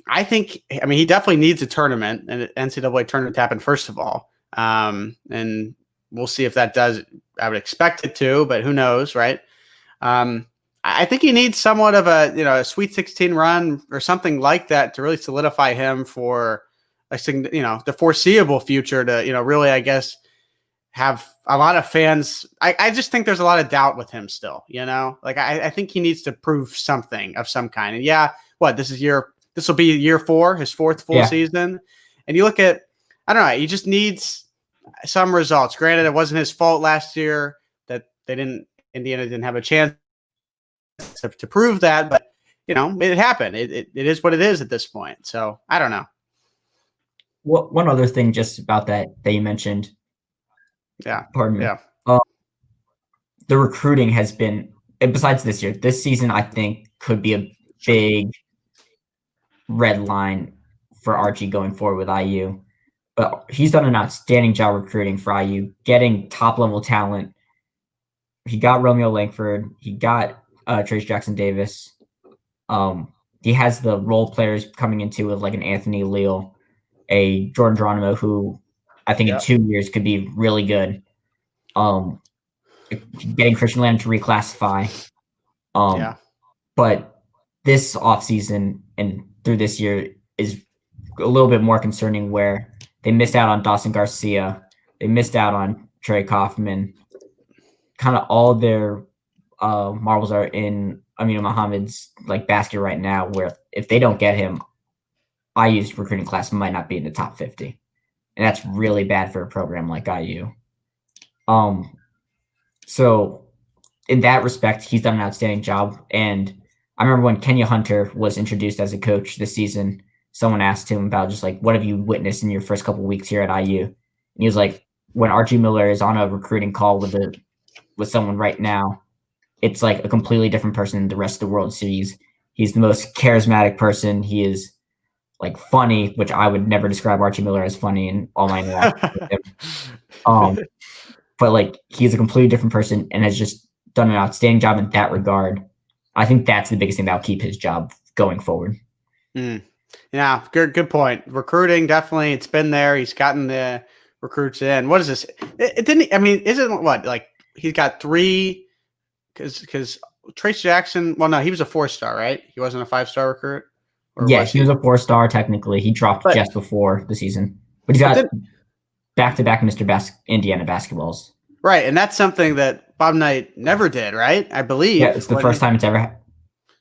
I think, he definitely needs a tournament, and an NCAA tournament to happen, first of all. And we'll see if that does. I would expect it to, but who knows, right? I think he needs somewhat of a Sweet 16 run or something like that to really solidify him for the foreseeable future to really, I guess, have a lot of fans. I just think there's a lot of doubt with him still. I think he needs to prove something of some kind. And this will be year 4, his 4th full season. And you look at, I don't know, he just needs some results. Granted, it wasn't his fault last year that Indiana didn't have a chance to prove that, but it happened. It is what it is at this point. So I don't know. One other thing just about that you mentioned. Yeah. Pardon me. Yeah. The recruiting has been, besides this season, I think could be a big red line for Archie going forward with IU. But he's done an outstanding job recruiting for IU, getting top-level talent. He got Romeo Langford. He got Trace Jackson Davis. He has the role players coming into it, like an Anthony Leal, a Jordan Geronimo, who I think in 2 years could be really good. Getting Christian Land to reclassify. But this offseason and through this year is a little bit more concerning, where they missed out on Dawson Garcia. They missed out on Trey Coffman. Kind of all their marbles are in Aminu Mohammed's basket right now, where if they don't get him, IU's recruiting class might not be in the top 50. And that's really bad for a program like IU. So in that respect, he's done an outstanding job. And I remember when Kenya Hunter was introduced as a coach this season, someone asked him about just what have you witnessed in your first couple of weeks here at IU? And he was like, when Archie Miller is on a recruiting call with someone right now, it's like a completely different person than the rest of the world. So he's the most charismatic person. He is funny, which I would never describe Archie Miller as funny in all my interactions with him. But he's a completely different person and has just done an outstanding job in that regard. I think that's the biggest thing that'll keep his job going forward. Yeah, good point. Recruiting, definitely, it's been there. He's gotten the recruits in. What is this? Isn't what he's got 3? Because Trace Jackson. Well, no, he was a 4-star, right? He wasn't a 5-star recruit. He was a 4-star technically. He dropped just before the season, but he's got back-to-back Mr. Indiana basketballs. Right, and that's something that Bob Knight never did, right? I believe. Yeah, it's the first time it's ever.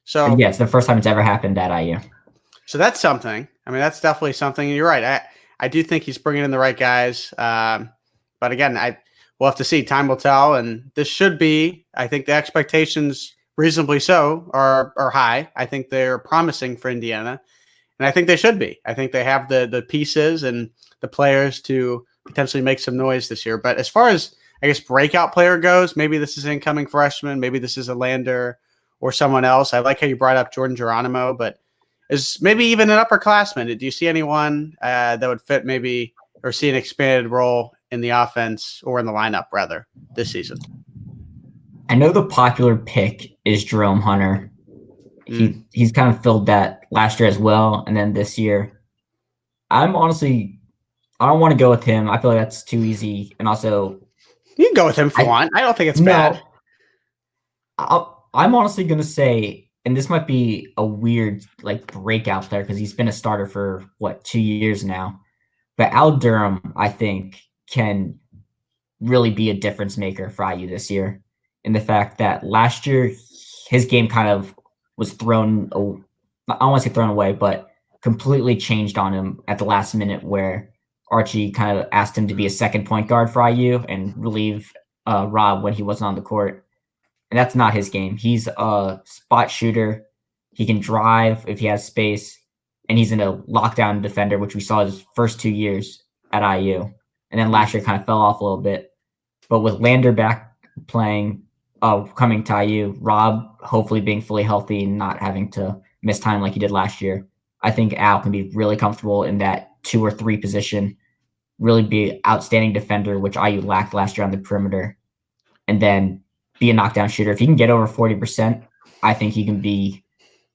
It's the first time it's ever happened at IU. So that's something. I mean, that's definitely something. You're right. I do think he's bringing in the right guys. But again, we'll have to see. Time will tell. And this should be, I think the expectations, reasonably so, are high. I think they're promising for Indiana. And I think they should be. I think they have the pieces and the players to potentially make some noise this year. But as far as, I guess, breakout player goes, maybe this is incoming freshman. Maybe this is a Lander or someone else. I like how you brought up Jordan Geronimo, but is maybe even an upperclassman. Do you see anyone that would fit maybe or see an expanded role in the offense or in the lineup, rather, this season? I know the popular pick is Jerome Hunter. He's kind of filled that last year as well, and then this year. I don't want to go with him. I feel like that's too easy, and also you can go with him if you want. I don't think it's bad. I'm honestly going to say, and this might be a weird breakout player because he's been a starter for 2 years now, but Al Durham, I think, can really be a difference maker for IU this year. In the fact that last year his game kind of was thrown, I don't want to say thrown away, but completely changed on him at the last minute, where Archie kind of asked him to be a second point guard for IU and relieve Rob when he wasn't on the court. And that's not his game. He's a spot shooter. He can drive if he has space, and he's in a lockdown defender, which we saw his first 2 years at IU. And then last year kind of fell off a little bit. But with Lander back playing, coming to IU, Rob hopefully being fully healthy and not having to miss time like he did last year, I think Al can be really comfortable in that 2 or 3 position, really be an outstanding defender, which IU lacked last year on the perimeter, and then be a knockdown shooter. If he can get over 40%, I think he can be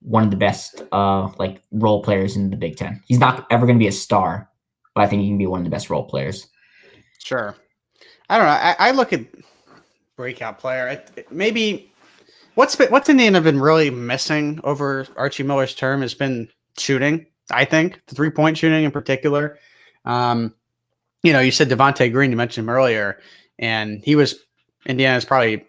one of the best role players in the Big Ten. He's not ever going to be a star, but I think he can be one of the best role players. Sure. I don't know. I look at breakout player. Maybe what's Indiana been really missing over Archie Miller's term has been shooting. I think the 3-point shooting in particular. You said Devontae Green. You mentioned him earlier, and he's definitely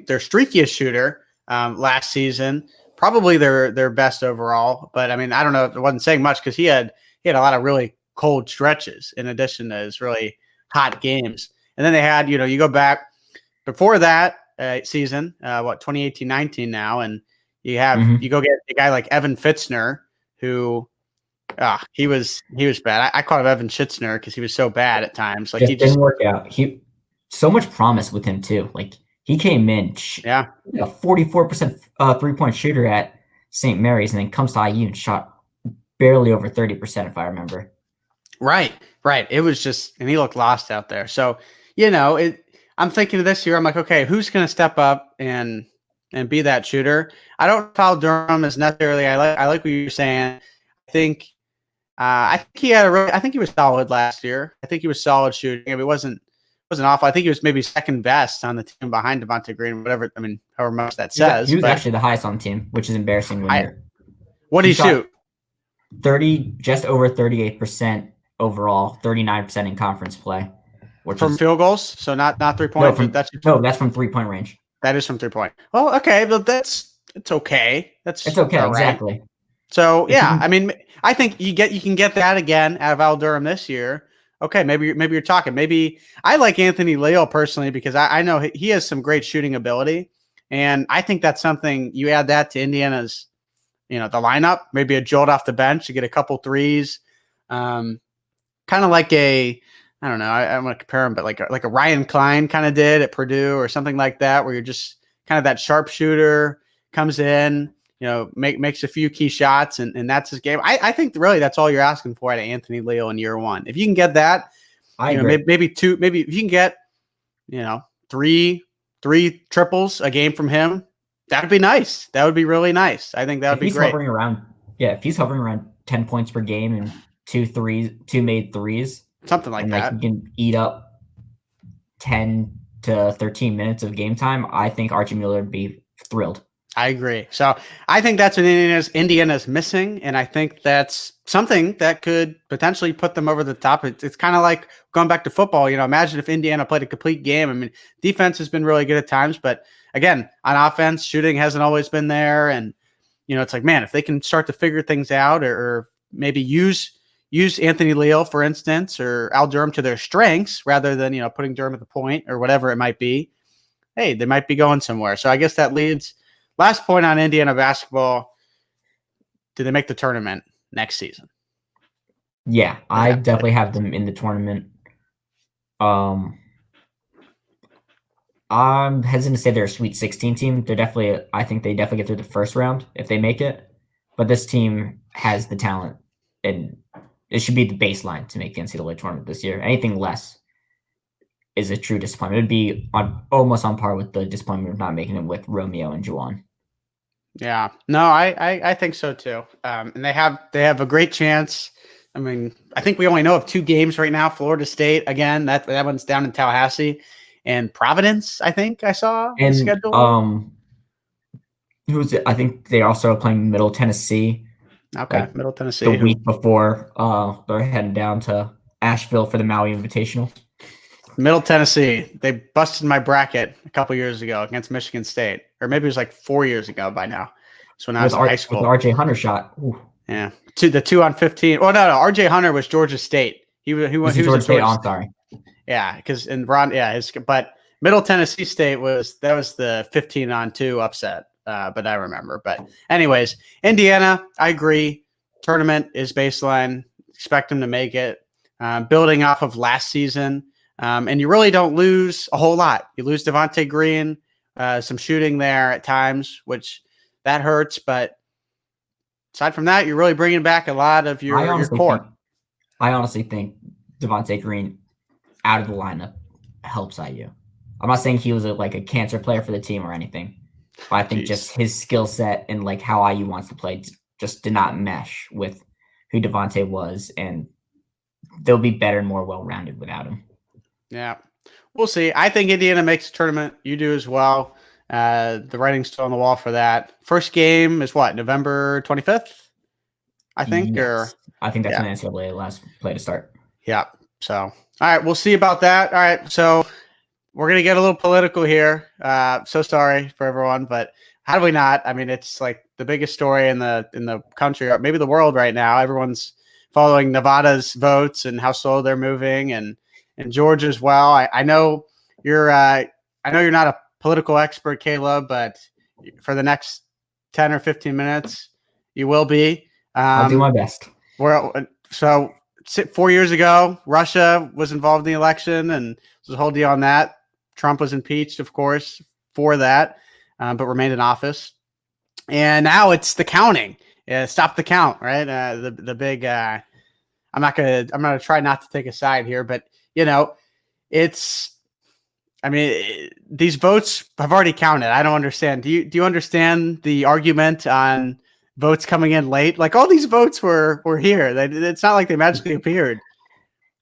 their streakiest shooter last season. Probably their best overall. But I mean, I don't know. It wasn't saying much because he had a lot of really cold stretches in addition to his really hot games. And then they had, you go back before that season, 2018-19 now, and you have you go get a guy like Evan Fitzner, who he was bad. I called him Evan Schitzner because he was so bad at times. He didn't work out. He so much promise with him too. He came in, a 44% 3-point shooter at St. Mary's, and then comes to IU and shot barely over 30%, if I remember. Right. It was just, and he looked lost out there. So, I'm thinking of this year. I'm like, okay, who's going to step up and be that shooter? I don't call Durham as necessarily. I like what you're saying. I think he was solid last year. I think he was solid shooting. I mean, it wasn't awful. I think he was maybe second best on the team behind Devontae Green, whatever. I mean, however much that says. He was actually the highest on the team, which is embarrassing. What did he shoot? 30, just over 38% overall, 39% in conference play. From field goals, so not 3-point. That's from 3-point range. That is from 3-point. Well, okay, but it's okay. It's okay, exactly. Right. So yeah, I mean, I think you can get that again out of Al Durham this year. Okay, maybe you're talking. Maybe I like Anthony Leal personally because I know he has some great shooting ability, and I think that's something you add that to Indiana's, the lineup. Maybe a jolt off the bench to get a couple threes, kind of like I don't know. I don't want to compare him, but like a Ryan Klein kind of did at Purdue or something like that, where you're just kind of that sharpshooter, comes in, makes a few key shots, and that's his game. I think really that's all you're asking for out of Anthony Leal in year one. If you can get that, maybe 2, maybe if you can get, three triples a game from him, that would be nice. That would be really nice. I think that would be great. If he's hovering around 10 points per game and 2 made threes. Something like that. You can eat up 10 to 13 minutes of game time. I think Archie Miller would be thrilled. I agree. So I think that's what Indiana's missing, and I think that's something that could potentially put them over the top. It's kind of like going back to football. Imagine if Indiana played a complete game. I mean, defense has been really good at times, but again, on offense, shooting hasn't always been there, and it's like, man, if they can start to figure things out, or maybe use Anthony Leal, for instance, or Al Durham to their strengths rather than, putting Durham at the point or whatever it might be, hey, they might be going somewhere. So I guess that leads, last point on Indiana basketball, do they make the tournament next season? Yeah, I definitely have them in the tournament. I'm hesitant to say they're a Sweet 16 team. I think they definitely get through the first round if they make it. But this team has the talent, and it should be the baseline to make the NCAA tournament this year. Anything less is a true disappointment. It'd be almost on par with the disappointment of not making it with Romeo and Juwan. Yeah, no, I think so too. And they have a great chance. I mean, I think we only know of 2 games right now. Florida State, again, that one's down in Tallahassee, and Providence, I think I saw and the schedule. Who's it? I think they also are playing Middle Tennessee. Okay, Middle Tennessee. The week before they're heading down to Asheville for the Maui Invitational. Middle Tennessee, they busted my bracket a couple years ago against Michigan State, or maybe it was like 4 years ago by now. So when I was in high school, with RJ Hunter shot. Ooh. Yeah, the 2 on 15. Oh no, RJ Hunter was Georgia State. He was Georgia State. I'm sorry. Yeah, because but Middle Tennessee State was the 15 on 2 upset. But I remember. But anyways, Indiana, I agree. Tournament is baseline. Expect them to make it. Building off of last season. And you really don't lose a whole lot. You lose Devontae Green, some shooting there at times, which that hurts. But aside from that, you're really bringing back a lot of your core. I honestly think Devontae Green out of the lineup helps IU. I'm not saying he was a cancer player for the team or anything, but I think just his skill set and how IU wants to play just did not mesh with who Devontae was, and they'll be better and more well-rounded without him. Yeah, we'll see. I think Indiana makes the tournament. You do as well. The writing's still on the wall for that. First game is what, November 25th? I think. Yes. Or I think that's an NCAA last play to start. Yeah. So, all right, we'll see about that. All right, so we're gonna get a little political here. So sorry for everyone, but how do we not? I mean, it's like the biggest story in the country, or maybe the world right now. Everyone's following Nevada's votes and how slow they're moving, and Georgia as well. I know you're not a political expert, Caleb, but for the next 10 or 15 minutes, you will be. I'll do my best. So 4 years ago, Russia was involved in the election, and there's a whole deal on that. Trump was impeached, of course, for that, but remained in office. And now it's the counting. Stop the count, right? The big. I'm gonna try not to take a side here, but it's. I mean, these votes have already counted. I don't understand. Do you understand the argument on votes coming in late? Like, all these votes were here. It's not like they magically appeared.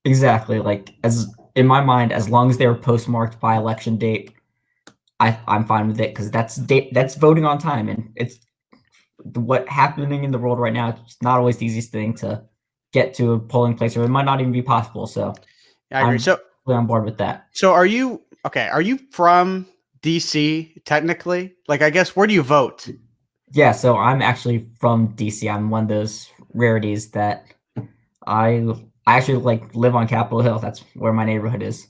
Exactly. As in my mind, as long as they were postmarked by election date, I'm fine with it, because that's voting on time, and it's what happening in the world right now. It's not always the easiest thing to get to a polling place, or it might not even be possible. So I agree. I'm on board with that. So are you from DC technically? I guess, where do you vote? Yeah, so I'm actually from DC. I'm one of those rarities that I actually live on Capitol Hill. That's where my neighborhood is.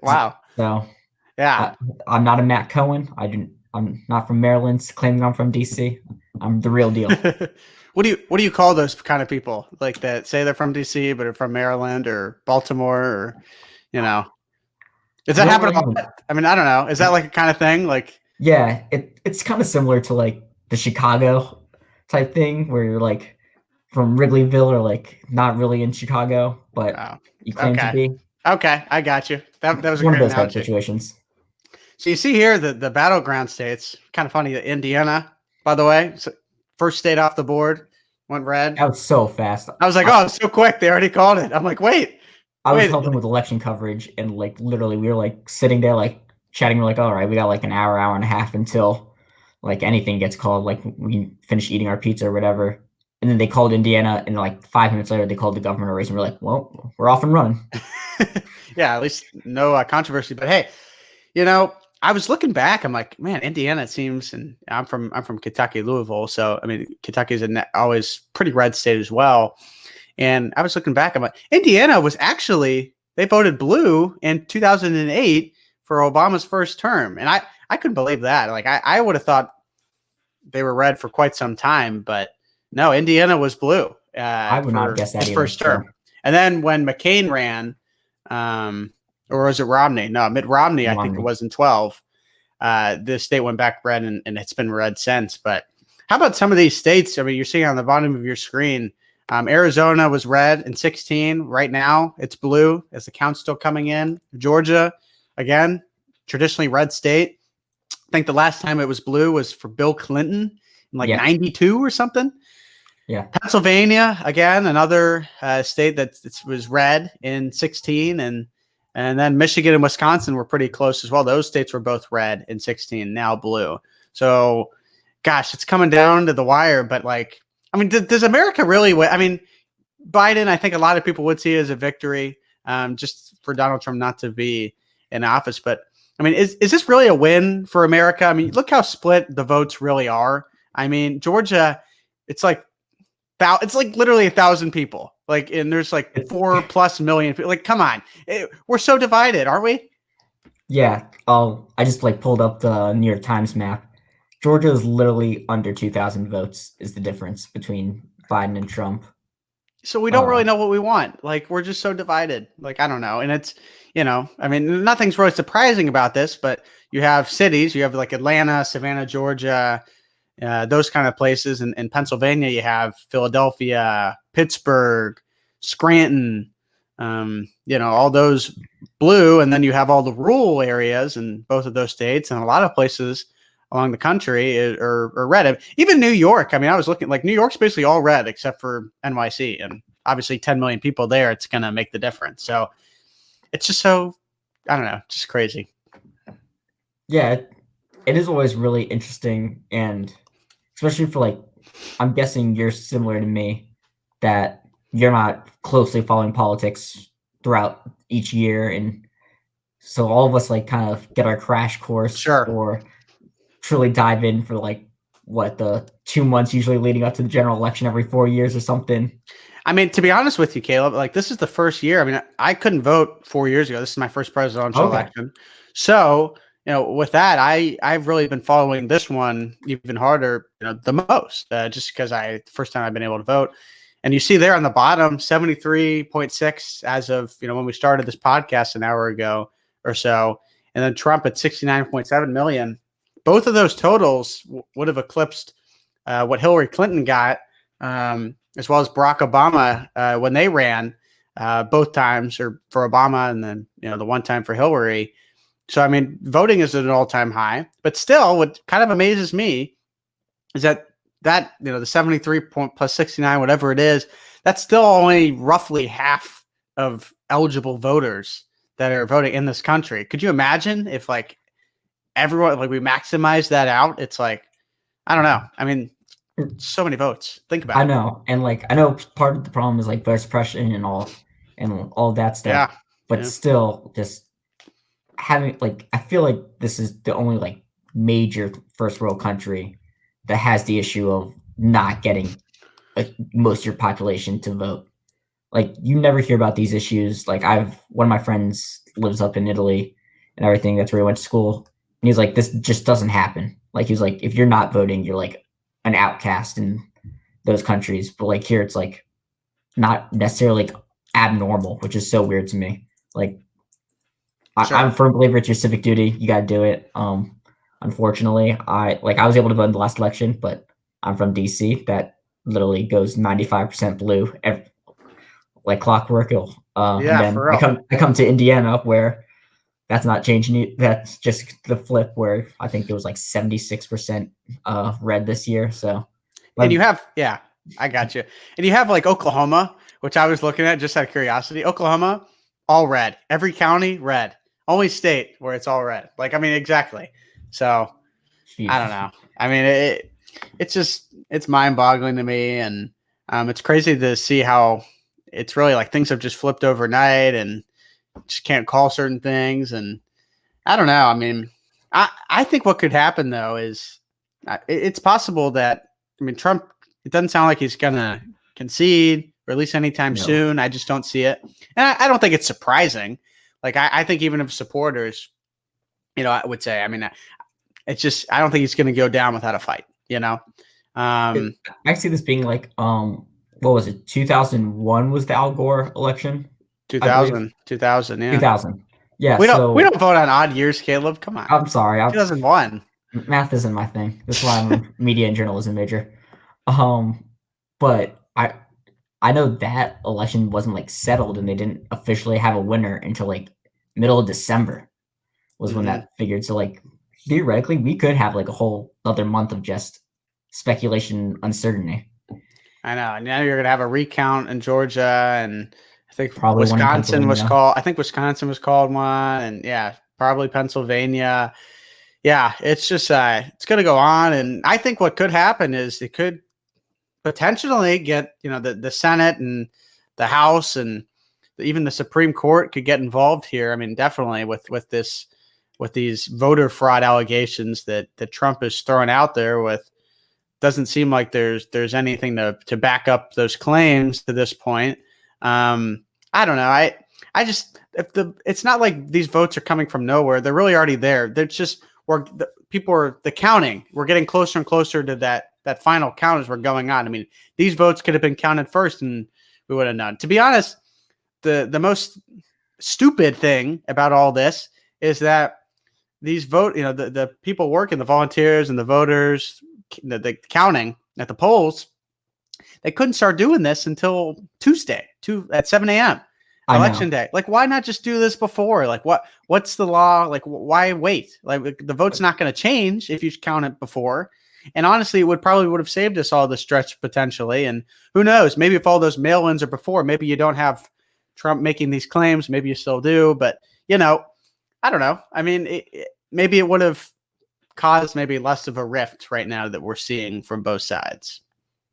Wow. So yeah, I'm not a Matt Cohen. I'm not from Maryland, claiming I'm from DC. I'm the real deal. What do you call those kind of people, that say they're from DC but are from Maryland or Baltimore, or Does that happen a lot? I mean, I don't know. Is that a kind of thing? Yeah, it's kind of similar to the Chicago type thing, where you're from Wrigleyville, or not really in Chicago, but you claim to be. Okay, I got you. That was one of those type of situations. So you see here the battleground states. Kind of funny that Indiana, by the way, first state off the board, went red. That was so fast. I was like, oh, it's so quick. They already called it. I'm like, wait. I was helping with election coverage, and literally we were sitting there chatting. We're all right, we got an hour and a half until anything gets called. We finish eating our pizza or whatever. And then they called Indiana, and 5 minutes later they called the governor race, and we're well, we're off and running. Yeah, at least no controversy. But hey, I was looking back. I'm like, man, Indiana seems, and I'm from Kentucky, Louisville. So I mean, Kentucky is always pretty red state as well. And I was looking back. I'm like, Indiana was actually, they voted blue in 2008 for Obama's first term, and I couldn't believe that. Like I would have thought they were red for quite some time, but no, Indiana was blue I would not for guess that his either. first term. And then when McCain ran, or was it Romney? No, Mitt Romney, I think it was in 12. The state went back red, and it's been red since. But how about some of these states? I mean, you're seeing on the bottom of your screen, Arizona was red in 16. Right now, it's blue as the count's still coming in. Georgia, again, traditionally red state. I think the last time it was blue was for Bill Clinton in like 92 or something. Yeah. Pennsylvania, again, another state that was red in 16, and then Michigan and Wisconsin were pretty close as well. Those states were both red in 16, now blue. So, gosh, it's coming down to the wire. But, like, I mean, does America really win? I mean, Biden, I think a lot of people would see it as a victory, just for Donald Trump not to be in office. But, I mean, is this really a win for America? I mean, look how split the votes really are. I mean, Georgia, it's like literally 1,000 people. Like, and there's like 4+ million people. Like, come on, we're so divided, aren't we? Yeah. I just like pulled up the New York Times map. Georgia is literally under 2,000 votes is the difference between Biden and Trump. So we don't really know what we want. Like, we're just so divided. Like, I don't know. And it's, I mean, nothing's really surprising about this, but you have cities, you have like Atlanta, Savannah, Georgia, those kind of places. And in Pennsylvania, you have Philadelphia, Pittsburgh, Scranton, all those blue. And then you have all the rural areas in both of those states, and a lot of places along the country are red. Even New York. I mean, I was looking, like, New York's basically all red except for NYC, and obviously 10 million people there. It's going to make the difference. So it's just so, I don't know, just crazy. Yeah, it is always really interesting, and especially for, like, I'm guessing you're similar to me, that you're not closely following politics throughout each year, and so all of us like kind of get our crash course, or truly dive in for like the 2 months usually leading up to the general election every 4 years or something. I mean, to be honest with you, Caleb, like, this is the first year. I mean, I couldn't vote 4 years ago. This is my first presidential election. So, with that, I've really been following this one even harder, the most, just because first time I've been able to vote. And you see there on the bottom, 73.6 as of, when we started this podcast an hour ago or so. And then Trump at 69.7 million. Both of those totals would have eclipsed what Hillary Clinton got, as well as Barack Obama when they ran both times, or for Obama, and then the one time for Hillary. So I mean, voting is at an all-time high. But still, what kind of amazes me is that the 73 plus 69, whatever it is, that's still only roughly half of eligible voters that are voting in this country. Could you imagine if like everyone, like, we maximize that out? It's like, I don't know. I mean, so many votes. Think about it. I know. And like, I know part of the problem is like voter suppression and all that stuff. Yeah. But still, just having, like, I feel like this is the only like major first world country that has the issue of not getting like most of your population to vote. Like, you never hear about these issues. Like, one of my friends lives up in Italy and everything. That's where he went to school. And he's like, this just doesn't happen. Like, he's like, if you're not voting, you're like an outcast in those countries. But like here, it's like not necessarily like abnormal, which is so weird to me. Like, I'm a firm believer it's your civic duty. You got to do it. Unfortunately, I was able to vote in the last election, but I'm from DC. That literally goes 95% blue, like clockwork. And then I come to Indiana, where that's not changing. That's just the flip, where I think it was like 76% red this year. So, and you have, I got you. And you have like Oklahoma, which I was looking at just out of curiosity. Oklahoma, all red. Every county, red. Only state where it's all red. Like, I mean, exactly. So, I don't know. I mean, it's mind-boggling to me, and it's crazy to see how it's really like things have just flipped overnight, and just can't call certain things. And I don't know. I mean, I think what could happen though is it's possible that Trump. It doesn't sound like he's gonna concede or at least anytime soon. I just don't see it, and I don't think it's surprising. Like I think even if supporters, I would say, it's just I don't think he's gonna go down without a fight. I see this being like what was it? 2001 was the Al Gore election. 2000, yeah. 2000. Yeah, we don't vote on odd years, Caleb. Come on. I'm sorry. 2001. Math isn't my thing. That's why I'm a media and journalism major. But I know that election wasn't like settled, and they didn't officially have a winner until like middle of December was when that figured. So like theoretically, we could have like a whole other month of just speculation, uncertainty. I know. Now you're gonna have a recount in Georgia, and I think probably Wisconsin was called. I think Wisconsin was called one, and probably Pennsylvania. Yeah, it's just it's going to go on, and I think what could happen is it could potentially get the Senate and the House and even the Supreme Court could get involved here. I mean, definitely with these voter fraud allegations that Trump is throwing out there. With doesn't seem like there's anything to back up those claims to this point. I don't know. It's not like these votes are coming from nowhere. They're really already there. They're just the counting. We're getting closer and closer to that final count as we're going on. I mean, these votes could have been counted first, and we would have known. To be honest, the most stupid thing about all this is that these the people working, the volunteers and the voters, the counting at the polls, they couldn't start doing this until Tuesday, at 7 a.m. Election day. Like, why not just do this before? Like, what's the law? Like, why wait? Like, the vote's not going to change if you count it before. And honestly, it would have saved us all the stretch potentially. And who knows? Maybe if all those mail-ins are before, maybe you don't have Trump making these claims. Maybe you still do. But, I don't know. I mean, maybe it would have caused maybe less of a rift right now that we're seeing from both sides.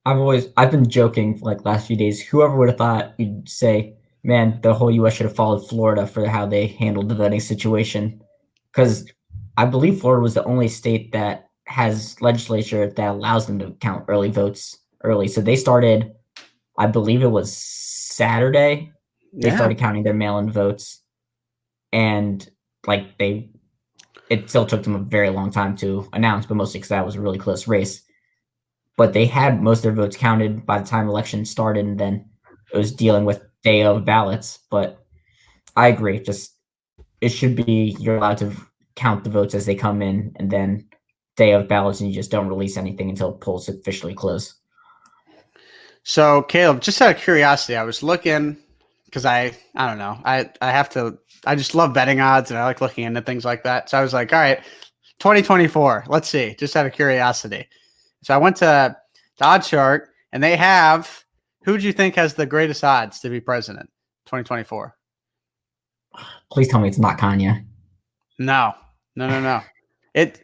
I've been joking for like last few days. Whoever would have thought you'd say, man, the whole U.S. should have followed Florida for how they handled the voting situation. Because I believe Florida was the only state that has legislature that allows them to count early votes early. So they started, I believe it was Saturday, they started counting their mail-in votes. And like it still took them a very long time to announce, but mostly because that was a really close race. But they had most of their votes counted by the time election started, and then it was dealing with day of ballots. But I agree. Just it should be you're allowed to count the votes as they come in, and then day of ballots, and you just don't release anything until polls officially close. So, Caleb, just out of curiosity, I was looking because I don't know. I just love betting odds, and I like looking into things like that. So I was like, all right, 2024. Let's see, just out of curiosity. So I went to OddsShark, and they have, who do you think has the greatest odds to be president 2024? Please tell me it's not Kanye. No.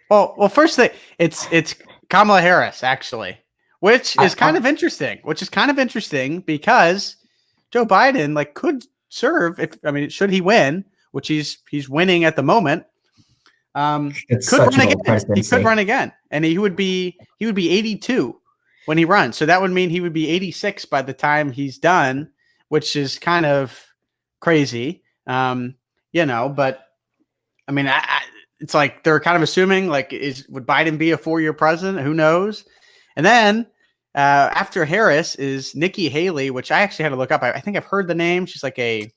Well, first thing, it's Kamala Harris, actually, which is kind of interesting because Joe Biden could serve should he win, which he's winning at the moment. Could run again. He could run again, and he would be 82 when he runs. So that would mean he would be 86 by the time he's done, which is kind of crazy. But I mean, it's like they're kind of assuming would Biden be a 4-year president? Who knows? And then after Harris is Nikki Haley, which I actually had to look up. I think I've heard the name. She's a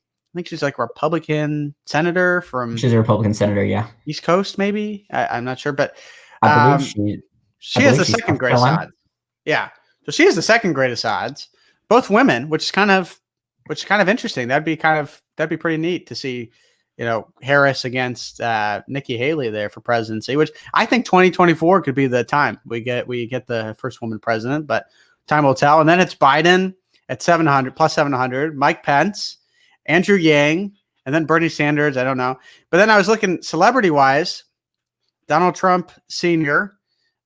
Republican senator from. She's a Republican senator, yeah. East Coast, maybe. I'm not sure, but I believe she has the second greatest odds. Yeah, so she has the second greatest odds. Both women, which is kind of interesting. That'd be pretty neat to see. Harris against Nikki Haley there for presidency, which I think 2024 could be the time we get the first woman president, but time will tell. And then it's Biden at 700 plus 700, Mike Pence, Andrew Yang, and then Bernie Sanders. I don't know. But then I was looking celebrity wise, Donald Trump Sr.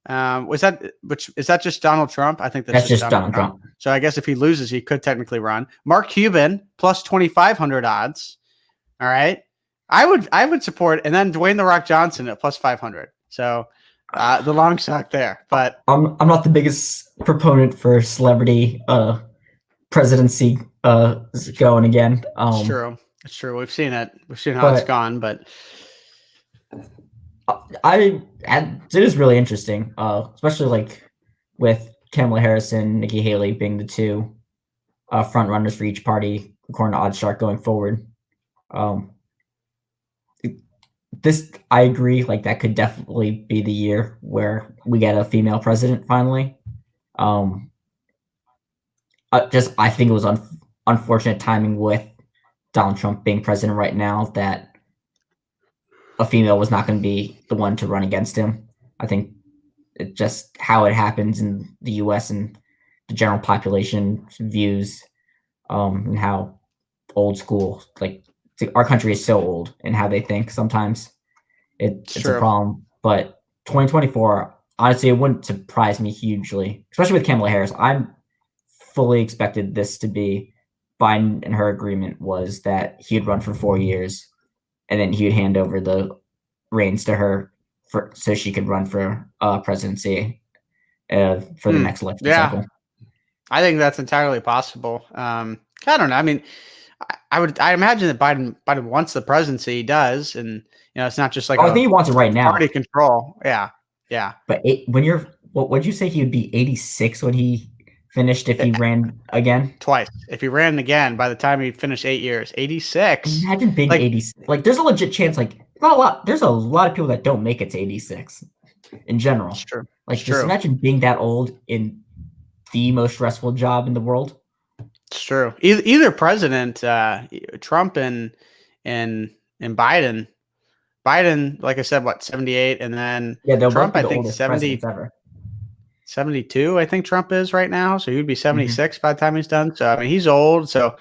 Is that just Donald Trump? I think that's just Donald Trump. So I guess if he loses, he could technically run. Mark Cuban plus 2,500 odds. All right. I would support, and then Dwayne the Rock Johnson at plus 500. So the long shot there, but I'm not the biggest proponent for celebrity presidency going again. it's true. It's true. We've seen it. We've seen how it's But gone, but it is really interesting, especially like with Kamala Harris and Nikki Haley being the two front runners for each party, according to OddsShark going forward. This I agree, like that could definitely be the year where we get a female president finally. Just I think it was unfortunate timing with Donald Trump being president right now that a female was not going to be the one to run against him. I think it just how it happens in the U.S. and the general population views, and how old school, like our country is so old and how they think sometimes it's a problem. But 2024, honestly, it wouldn't surprise me hugely, especially with Kamala Harris. I'm fully expected this to be Biden, and her agreement was that he'd run for 4 years and then he would hand over the reins to her so she could run for presidency for the next election cycle. I think that's entirely possible. I don't know. I mean, I imagine that Biden wants the presidency. He does, and it's not just like I think he wants it right now. Party control. Yeah. But when you're, what would you say he would be 86 when he finished if he ran again? Twice. If he ran again by the time he finished 8 years, 86. Imagine being 86. Like, there's a legit chance. Like, not a lot. There's a lot of people that don't make it to 86 in general. It's true. Like, just imagine being that old in the most stressful job in the world. It's true. Either president, Trump and Biden. Biden, like I said, 78, and then Trump, I think 72. I think Trump is right now, so he'd be 76 by the time he's done. So I mean, he's old. So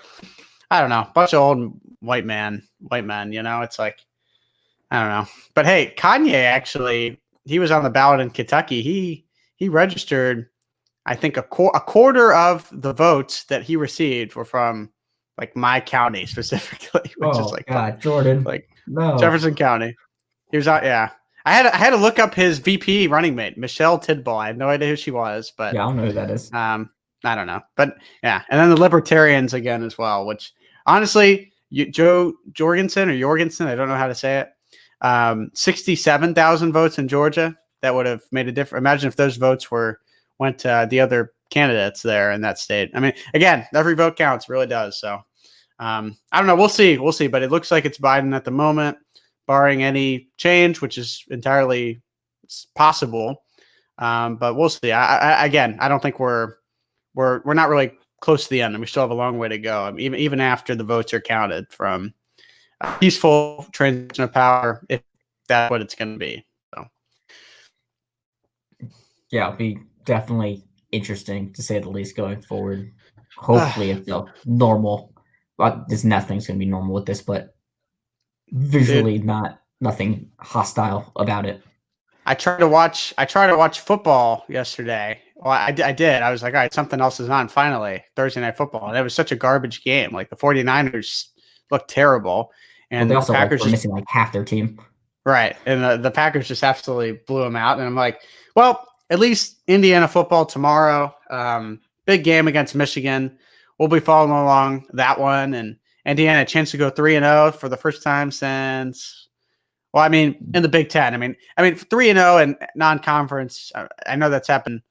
I don't know, bunch of old white men. It's like I don't know. But hey, Kanye actually, he was on the ballot in Kentucky. He registered. I think a quarter of the votes that he received were from like my county specifically, which is like Jordan, like Jefferson County. He was out. Yeah, I had to look up his VP running mate, Michelle Tidball. I had no idea who she was, but yeah, I don't know who that is. I don't know, but yeah, and then the Libertarians again as well. Which honestly, Joe Jorgensen, I don't know how to say it. 67,000 votes in Georgia. That would have made a difference. Imagine if those votes went to the other candidates there in that state. I mean, again, every vote counts, really does. So I don't know. We'll see. But it looks like it's Biden at the moment, barring any change, which is entirely possible. But we'll see. I don't think we're not really close to the end, and we still have a long way to go. I mean, even after the votes are counted from a peaceful transition of power, if that's what it's going to be. So yeah, it'll be definitely interesting to say the least going forward. Hopefully it's normal. But there's nothing's going to be normal with this, but visually nothing hostile about it. I tried to watch football yesterday. Well, I did. I was like, all right, something else is on finally, Thursday Night Football. And it was such a garbage game. Like the 49ers looked terrible. And they also the Packers were missing like half their team. Right. And the Packers just absolutely blew them out. And I'm like, well, at least Indiana football tomorrow. Big game against Michigan. We'll be following along that one. And Indiana a chance to go 3-0 for the first time since, well, I mean, in the Big Ten. I mean 3-0 and non-conference. I know that's happened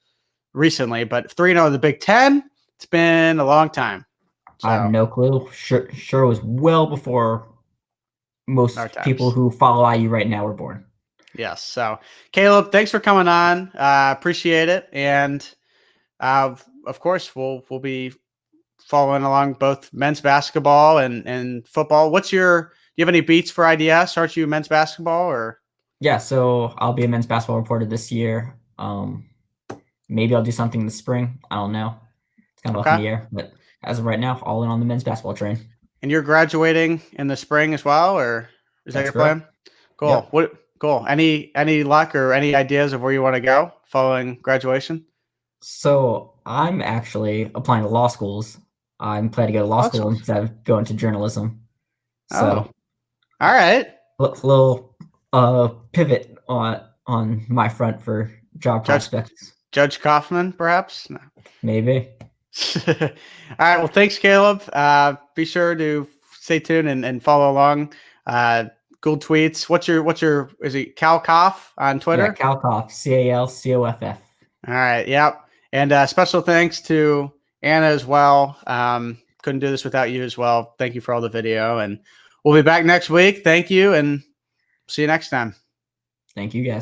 recently, but 3-0 in the Big Ten, it's been a long time. So, I have no clue. Sure it was well before most people who follow IU right now were born. Yes. So, Caleb, thanks for coming on. Appreciate it. And of course, we'll be following along both men's basketball and football. Do you have any beats for IDS? Aren't you men's basketball or? Yeah. So I'll be a men's basketball reporter this year. Maybe I'll do something in the spring. I don't know. It's kind of up in the air, but as of right now, all in on the men's basketball train. And you're graduating in the spring as well, or is that your plan? Cool. Yep. Cool. Any luck or any ideas of where you want to go following graduation? So I'm actually applying to law schools. I'm planning to go to law school instead of going to journalism. So All right. Little pivot on my front for job prospects. Judge Coffman, perhaps? No. Maybe. All right. Well, thanks, Caleb. Be sure to stay tuned and follow along. Gould tweets. What's your is it Cal Coff on Twitter? Yeah, Cal Coff, CalCoff. All right. Yep. And special thanks to Anna as well. Couldn't do this without you as well. Thank you for all the video, and we'll be back next week. Thank you, and see you next time. Thank you, guys.